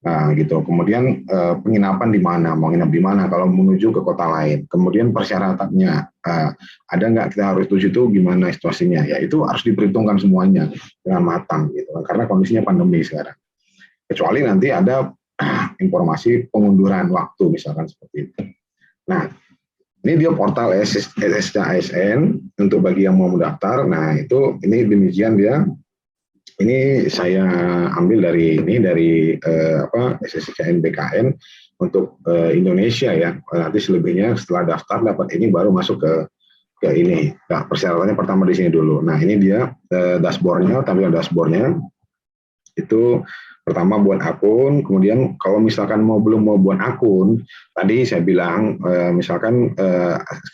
Nah, gitu. Kemudian penginapan di mana, mau nginap di mana kalau menuju ke kota lain. Kemudian persyaratannya ada nggak kita harus tuju itu gimana situasinya? Ya itu harus diperhitungkan semuanya dengan matang gitu. Karena kondisinya pandemi sekarang. Kecuali nanti ada informasi pengunduran waktu misalkan seperti itu. Nah, ini dia portal SSC-ASN untuk bagi yang mau mendaftar. Nah, ini demikian dia. Ini saya ambil dari SSCN BKN untuk Indonesia ya. Nanti selebihnya setelah daftar dapat ini baru masuk ke ini. Nah, persyaratannya pertama di sini dulu. Nah, ini dia dashboardnya, tampilan dashboardnya. Itu pertama buat akun, kemudian kalau misalkan belum mau buat akun, tadi saya bilang misalkan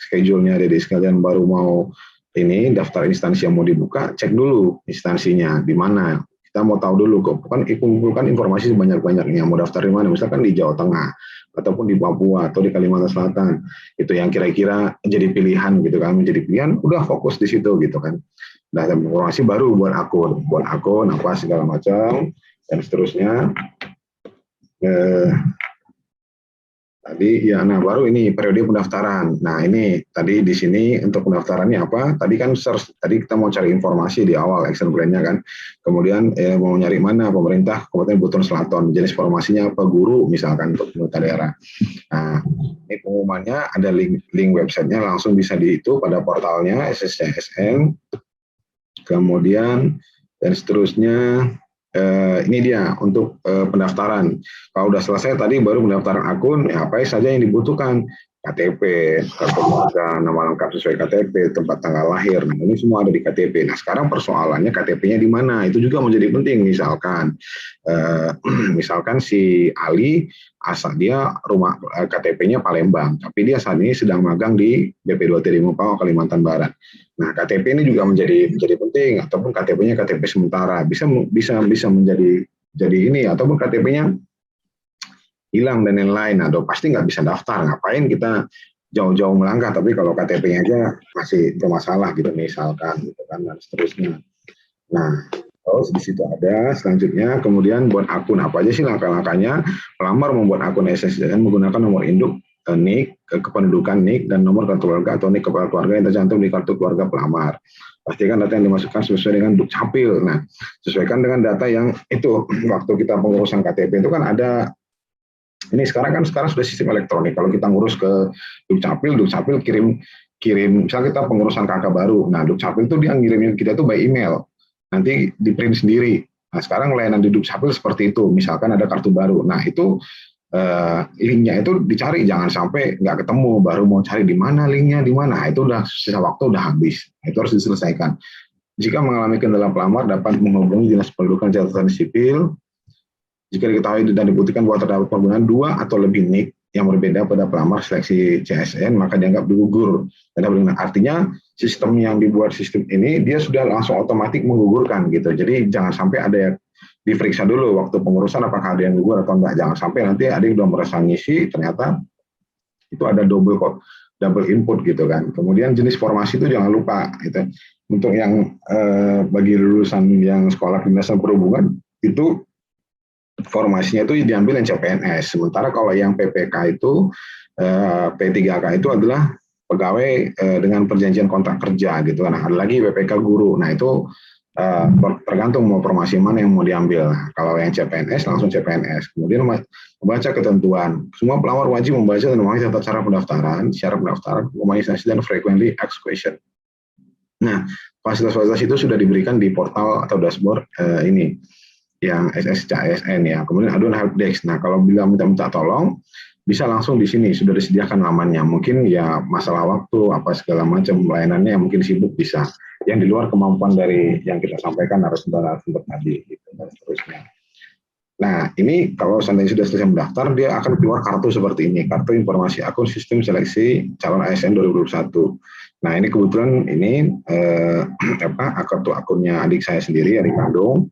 schedule-nya ada di sekalian baru mau ini daftar instansi yang mau dibuka, cek dulu instansinya di mana. Kita mau tahu dulu kumpulkan informasi sebanyak-banyaknya, mau daftar di mana, misalkan di Jawa Tengah ataupun di Papua atau di Kalimantan Selatan. Itu yang kira-kira jadi pilihan gitu kan, menjadi pilihan udah fokus di situ gitu kan. Nah, informasi baru buat akun apa segala macam dan seterusnya. Tadi ya, nah baru ini periode pendaftaran. Nah ini tadi di sini untuk pendaftarannya apa? Tadi kan search, tadi kita mau cari informasi di awal action plan-nya kan. Kemudian mau nyari mana pemerintah Kabupaten Buton Selatan, jenis formasinya apa, guru misalkan untuk pemerintah daerah. Nah ini pengumumannya ada link websitenya, langsung bisa di itu pada portalnya SSC-ASN. Kemudian dan seterusnya. Ini dia untuk pendaftaran. Kalau udah selesai tadi baru pendaftaran akun, ya apa saja yang dibutuhkan, KTP, kartu keluarga, nama lengkap sesuai KTP, tempat tanggal lahir. Nah, ini semua ada di KTP. Nah, sekarang persoalannya KTP-nya di mana? Itu juga menjadi penting. Misalkan si Ali asal dia rumah KTP-nya Palembang, tapi dia saat ini sedang magang di BP2TD Mempawah Kalimantan Barat. Nah, KTP ini juga menjadi penting, ataupun KTP-nya KTP sementara bisa menjadi ini, ataupun KTP-nya hilang dan lain-lain. Pasti nggak bisa daftar. Ngapain kita jauh-jauh melangkah, tapi kalau KTP-nya aja masih bermasalah gitu misalkan gitu kan, dan seterusnya. Nah, terus di situ ada selanjutnya kemudian buat akun. Apa aja sih langkah-langkahnya? Pelamar membuat akun SSN menggunakan nomor induk, NIK, kependudukan NIK, dan nomor kartu keluarga atau NIK kepala keluarga yang tercantum di kartu keluarga pelamar. Pastikan data yang dimasukkan sesuai dengan Dukcapil. Nah, sesuaikan dengan data yang itu waktu kita pengurusan KTP itu kan ada. Ini sekarang sudah sistem elektronik. Kalau kita ngurus ke Dukcapil kirim misalnya kita pengurusan KK baru. Nah, Dukcapil itu dia ngirimin kita tuh by email. Nanti di print sendiri. Nah, sekarang layanan di Dukcapil seperti itu. Misalkan ada kartu baru. Nah, itu linknya itu dicari, jangan sampai nggak ketemu, baru mau cari di mana linknya, di mana. Itu udah sisa waktu udah habis. Itu harus diselesaikan. Jika mengalami kendala pelamar dapat menghubungi Dinas Pendudukan Catatan Sipil. Jika diketahui dan dibuktikan bahwa terdapat penggunaan 2 atau lebih NIK yang berbeda pada pelamar seleksi CSN, maka dianggap gugur. Artinya sistem yang dibuat sistem ini dia sudah langsung otomatis menggugurkan gitu. Jadi jangan sampai ada yang diperiksa dulu waktu pengurusan apakah ada yang gugur atau enggak. Jangan sampai nanti ada yang udah merasa ngisi ternyata itu ada double input gitu kan. Kemudian jenis formasi itu jangan lupa gitu. Untuk yang bagi lulusan yang sekolah kedinasan perhubungan itu formasinya itu diambil yang CPNS. Sementara kalau yang PPK itu P3K itu adalah pegawai dengan perjanjian kontrak kerja gitu. Nah, ada lagi PPK guru. Nah, itu tergantung mau formasi mana yang mau diambil. Kalau yang CPNS langsung CPNS. Kemudian membaca ketentuan. Semua pelamar wajib membaca dan memahami tata cara pendaftaran, syarat pendaftaran, humanisasi dan frequently asked question. Nah, fasilitas-fasilitas itu sudah diberikan di portal atau dashboard ini yang SSCSN ya. Kemudian aduan helpdesk. Nah, kalau bila minta tolong bisa langsung di sini sudah disediakan lamannya. Mungkin ya masalah waktu apa segala macam layanannya yang mungkin sibuk bisa. Yang di luar kemampuan dari yang kita sampaikan harus sumber tadi gitu, dan seterusnya. Nah, ini kalau seandainya sudah selesai mendaftar, dia akan keluar kartu seperti ini, kartu informasi akun sistem seleksi calon ASN 2021. Nah, ini kebetulan ini kartu akunnya adik saya sendiri yang di Bandung.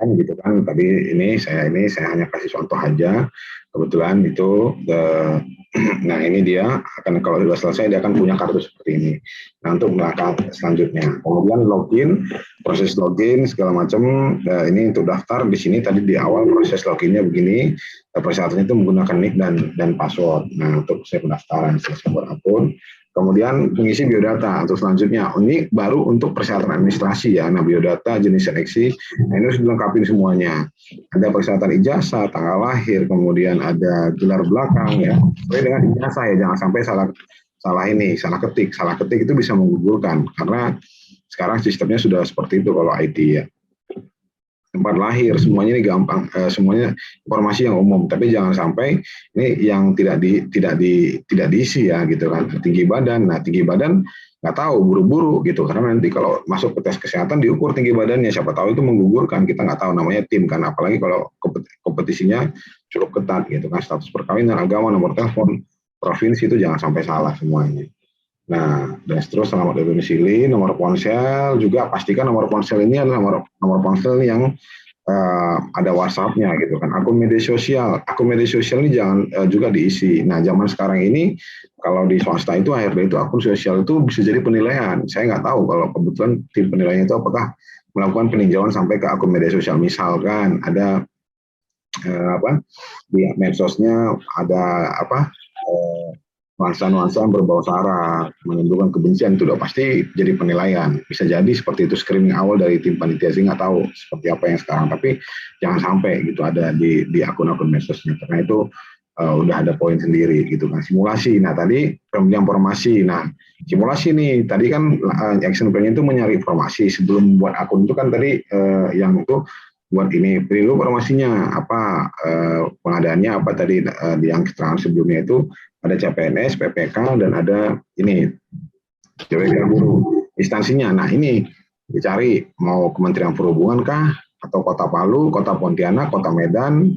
Gitu kan, tadi saya hanya kasih contoh aja, kebetulan itu nah ini dia akan kalau sudah selesai dia akan punya kartu seperti ini. Nah, untuk melangkah selanjutnya kemudian login, proses login segala macam. Ini untuk daftar di sini tadi di awal proses loginnya begini, persyaratannya itu menggunakan nick dan password. Nah, untuk saya pendaftaran selesai buat akun. Kemudian mengisi biodata untuk selanjutnya. Ini baru untuk persyaratan administrasi ya. Nah, biodata, jenis seleksi, nah ini harus dilengkapi semuanya. Ada persyaratan ijazah, tanggal lahir, kemudian ada gelar belakang ya. Sesuai dengan ijazah ya, jangan sampai salah ketik. Salah ketik itu bisa menggugurkan karena sekarang sistemnya sudah seperti itu kalau IT ya. Tempat lahir, semuanya ini gampang, semuanya informasi yang umum, tapi jangan sampai ini yang tidak diisi ya gitu kan. Tinggi badan, nah tinggi badan nggak tahu, buru-buru gitu, karena nanti kalau masuk ke tes kesehatan diukur tinggi badannya, siapa tahu itu menggugurkan, kita nggak tahu, namanya tim kan, apalagi kalau kompetisinya cukup ketat gitu kan, status perkawinan, agama, nomor telepon, provinsi itu jangan sampai salah semuanya. Nah, dan seterusnya alamat domisili, nomor ponsel juga pastikan nomor ponsel ini adalah nomor ponsel yang ada WhatsApp-nya gitu kan. Akun media sosial ini jangan juga diisi. Nah, zaman sekarang ini kalau di swasta itu HRD itu akun sosial itu bisa jadi penilaian. Saya nggak tahu kalau kebetulan tim penilaian itu apakah melakukan peninjauan sampai ke akun media sosial. Misalkan ada di medsosnya ada nuansa-nuansa yang berbau sara, menimbulkan kebencian, itu udah pasti jadi penilaian. Bisa jadi seperti itu screening awal dari tim panitia, sih nggak tahu seperti apa yang sekarang, tapi jangan sampai gitu ada di akun-akun medsosnya, karena itu udah ada poin sendiri gitu kan. Simulasi, nah tadi pemilihan formasi, nah simulasi nih, tadi kan action plan itu mencari informasi sebelum buat akun itu kan tadi yang itu buat ini, pilih dulu informasinya apa, pengadaannya apa tadi yang keterangan sebelumnya itu ada CPNS, PPK, dan ada ini PPK guru instansinya. Nah ini dicari mau Kementerian Perhubungan kah, atau Kota Palu, Kota Pontianak, Kota Medan,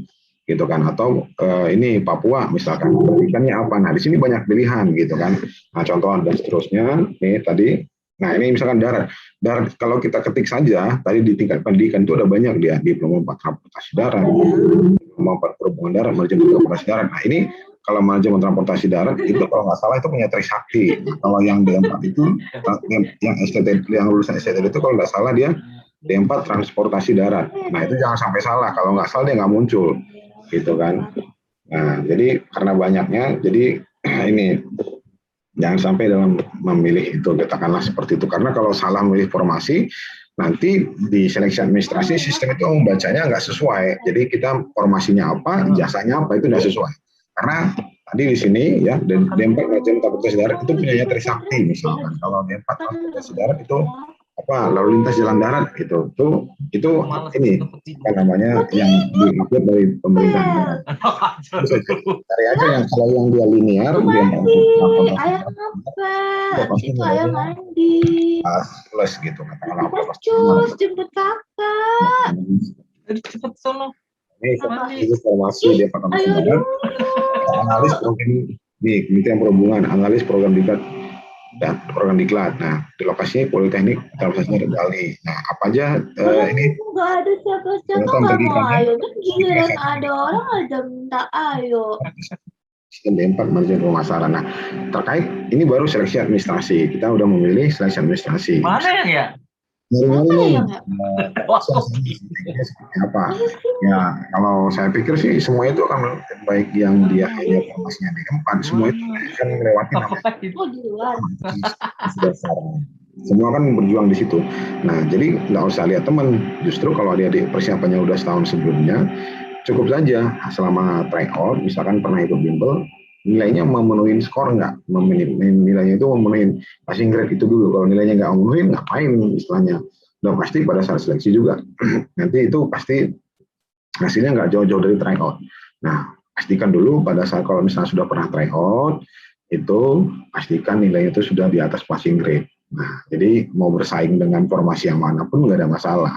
gitu kan, atau ini Papua misalkan, pendidikannya apa. Nah di sini banyak pilihan gitu kan. Nah contoh dan seterusnya nih tadi. Nah ini misalkan darat kalau kita ketik saja tadi di tingkat pendidikan itu ada banyak dia, diploma 4 transportasi darat, diploma 4 perhubungan darat, manajemen transportasi darat. Nah ini kalau manajemen transportasi darat itu kalau nggak salah itu punya Trisakti. Kalau yang D4 itu yang STT, yang lulusan STT itu kalau nggak salah dia D4 transportasi darat. Nah itu jangan sampai salah, kalau nggak salah dia nggak muncul, gitu kan. Nah jadi karena banyaknya, jadi ini jangan sampai dalam memilih itu, katakanlah seperti itu. Karena kalau salah memilih formasi, nanti di seleksi administrasi sistem itu membacanya nggak sesuai. Jadi kita formasinya apa, jasanya apa, itu nggak sesuai. Karena tadi di sini ya, D4 manajemen transportasi darat itu punyanya Trisakti misalkan. Kalau D4 transportasi darat itu apa, lalu lintas jalan darat gitu. Itu ini apa namanya yang diupload dari pemerintah darat. Cari aja yang kalau yang dia linear, dia itu ayah mandi. plus gitu, katakanlah Cus, jemput kakak. Cepet sono. Ini informasi dia pakai darat. Analis program di Kementerian Perhubungan, analis program diklat dan program diklat. Nah, di lokasinya Politeknik Transportasi Darat Bali. Nah, apa aja ini? Nggak ada siapa-siapa nggak mau ayo. Kan giliran ada orang aja minta ayo. Sistem D4 manajemen pemasaran. Nah, terkait ini baru seleksi administrasi. Kita udah memilih seleksi administrasi. Mana yang ya? Apa? Ya, kalau saya pikir sih semua itu akan baik yang dia hanya formasinya D4, semua itu akan melewati namanya. Di luar. Semua kan berjuang di situ. Nah, jadi nggak usah lihat teman. Justru kalau dia di persiapannya udah setahun sebelumnya, cukup saja selama tryout, misalkan pernah ikut bimbel, nilainya memenuhi skor nggak, nilainya itu memenuhi passing grade itu dulu. Kalau nilainya nggak memenuhi, ngapain istilahnya. Udah pasti pada saat seleksi juga. Nanti itu pasti hasilnya nggak jauh-jauh dari tryout. Nah, pastikan dulu pada saat kalau misalnya sudah pernah tryout, itu pastikan nilainya itu sudah di atas passing grade. Nah, jadi mau bersaing dengan formasi yang manapun nggak ada masalah.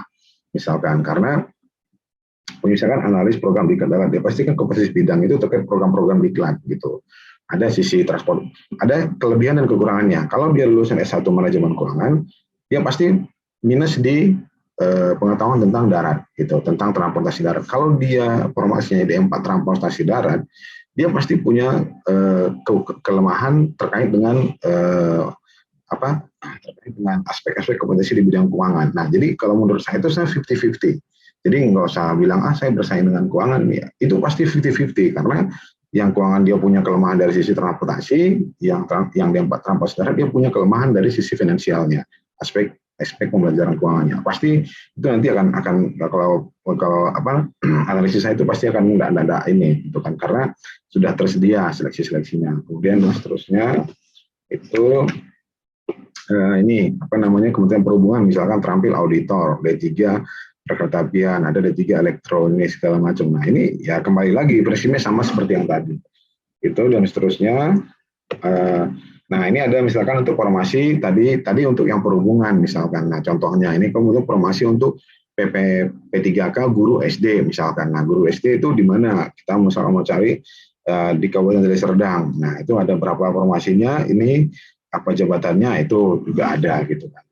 Misalkan karena misalkan analis program diklat darat, dia pasti kan kompetensi bidang itu terkait program-program diklat gitu. Ada sisi transport, ada kelebihan dan kekurangannya. Kalau dia lulusan S1 manajemen keuangan, dia pasti minus di pengetahuan tentang darat gitu, tentang transportasi darat. Kalau dia formasinya D4 transportasi darat, dia pasti punya kelemahan terkait dengan terkait dengan aspek-aspek kompetensi di bidang keuangan. Nah, jadi kalau menurut saya itu saya 50-50. Jadi nggak usah bilang, saya bersaing dengan keuangan. Ya, itu pasti 50-50, karena yang keuangan dia punya kelemahan dari sisi transportasi, yang D4 transportasi darat dia punya kelemahan dari sisi finansialnya, aspek pembelajaran keuangannya. Pasti itu nanti akan kalau analisis saya itu pasti akan nggak ada ini, gitu kan, karena sudah tersedia seleksinya. Kemudian seterusnya itu ini Kementerian Perhubungan misalkan terampil auditor, D3 perkereta-apian, ada D3 elektronik segala macam. Nah ini ya kembali lagi prinsipnya sama seperti yang tadi. Itu dan seterusnya. Nah ini ada misalkan untuk formasi tadi untuk yang perhubungan misalkan. Nah contohnya ini kemudian formasi untuk P3K guru SD misalkan. Nah guru SD itu di mana kita misalkan mau cari di Kabupaten Deli Serdang. Nah itu ada berapa formasinya, ini apa jabatannya itu juga ada gitu kan.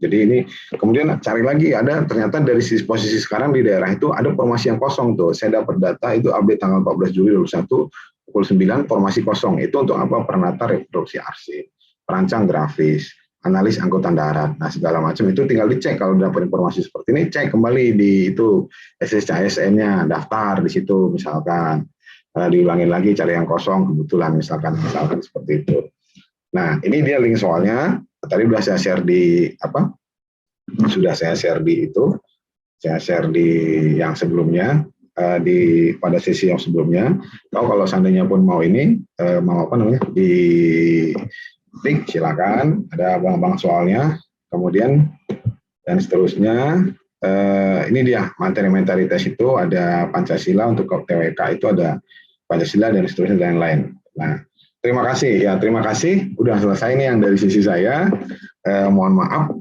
Jadi ini kemudian cari lagi, ada ternyata dari posisi sekarang di daerah itu ada formasi yang kosong tuh. Saya dapat data itu update tanggal 14 Juli 2021 pukul 9 formasi kosong. Itu untuk apa? Penata reproduksi arsip, perancang grafis, analis angkutan darat. Nah, segala macam itu tinggal dicek kalau dapat informasi seperti ini, cek kembali di itu SSCSN-nya, daftar di situ misalkan. Diulangin lagi cari yang kosong kebetulan misalkan seperti itu. Nah, ini dia link soalnya. Tadi sudah saya share di saya share di yang sebelumnya, pada sesi yang sebelumnya. Kalau seandainya pun mau ini di link silakan, ada bang soalnya. Kemudian dan seterusnya, ini dia materi tes itu ada Pancasila, untuk TWK itu ada Pancasila dan seterusnya dan lain-lain. Nah, terima kasih. Udah selesai ini yang dari sisi saya. Mohon maaf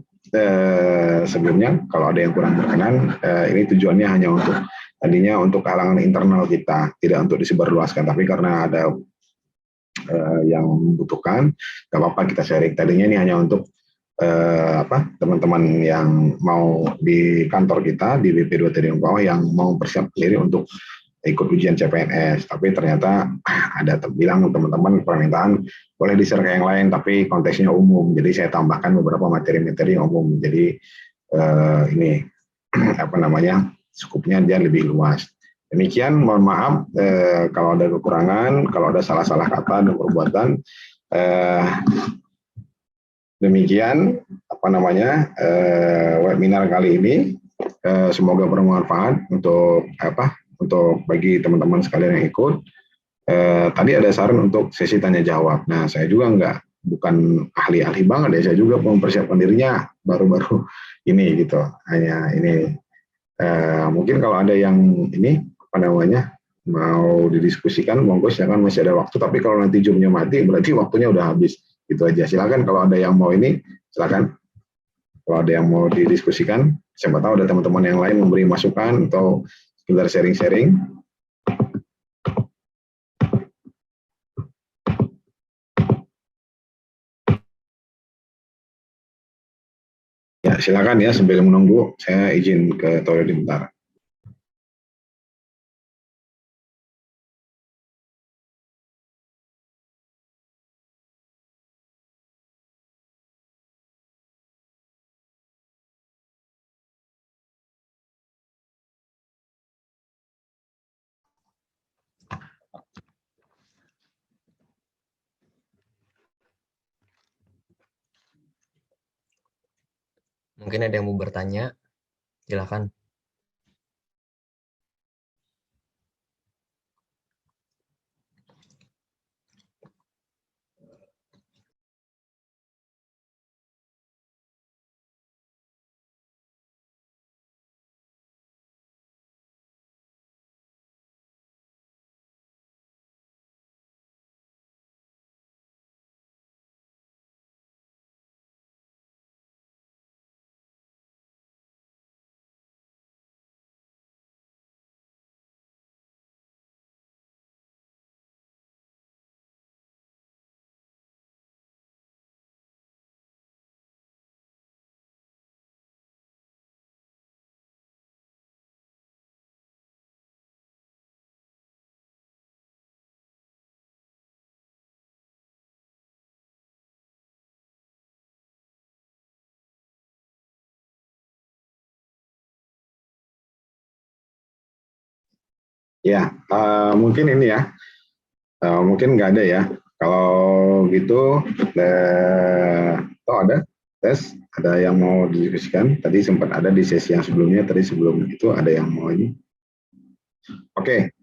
sebelumnya kalau ada yang kurang berkenan. Ini tujuannya hanya untuk kalangan internal kita, tidak untuk disebarluaskan. Tapi karena ada yang membutuhkan, nggak apa-apa kita sharing. Tadinya ini hanya untuk teman-teman yang mau di kantor kita di BP2 TD Bawah yang mau persiapkan diri untuk ikut ujian CPNS, tapi ternyata ada bilang teman-teman permintaan boleh di-share ke yang lain, tapi konteksnya umum. Jadi saya tambahkan beberapa materi-materi yang umum. Jadi ini apa namanya, skupnya dia lebih luas. Demikian, mohon maaf kalau ada kekurangan, kalau ada salah-salah kata dan perbuatan. Demikian apa namanya webinar kali ini. Semoga bermanfaat untuk bagi teman-teman sekalian yang ikut. Tadi ada saran untuk sesi tanya jawab. Nah, saya juga bukan ahli-ahli banget ya, saya juga mempersiapkan dirinya baru-baru ini gitu. Hanya ini mungkin kalau ada yang ini apa namanya mau didiskusikan, monggo silakan, masih ada waktu. Tapi kalau nanti Zoom-nya mati, berarti waktunya udah habis. Gitu aja. Silakan kalau ada yang mau ini, silakan. Kalau ada yang mau didiskusikan, siapa tahu ada teman-teman yang lain memberi masukan atau sekedar sharing-sharing. Ya, silakan ya, sambil menunggu, saya izin ke toilet bentar. Mungkin ada yang mau bertanya, silakan. Ya, mungkin ini ya, mungkin nggak ada ya. Kalau gitu, ada tes, ada yang mau didiskusikan. Tadi sempat ada di sesi yang sebelumnya, tadi sebelum itu ada yang mau ini. Oke,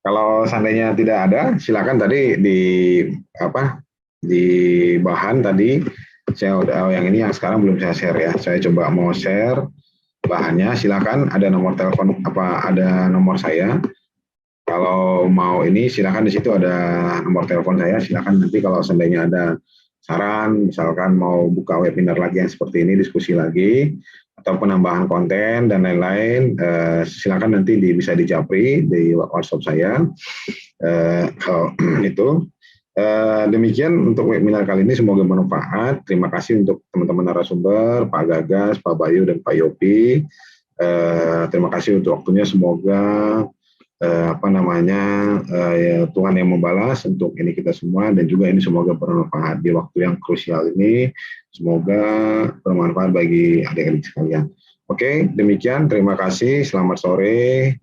kalau seandainya tidak ada, silakan tadi di bahan tadi saya udah yang ini yang sekarang belum saya share ya. Saya coba mau share bahannya, silakan, ada nomor telepon ada nomor saya. Kalau mau ini silakan, di situ ada nomor telepon saya, silakan. Nanti kalau seandainya ada saran, misalkan mau buka webinar lagi yang seperti ini, diskusi lagi, atau penambahan konten dan lain-lain, silakan nanti bisa dijapri di WhatsApp saya. Kalau itu demikian untuk webinar kali ini, semoga bermanfaat. Terima kasih untuk teman-teman narasumber, Pak Gagas, Pak Bayu, dan Pak Yopi. Terima kasih untuk waktunya. Semoga ya, Tuhan yang membalas untuk ini kita semua, dan juga ini semoga bermanfaat di waktu yang krusial ini. Semoga bermanfaat bagi adik-adik sekalian. Oke, demikian. Terima kasih. Selamat sore.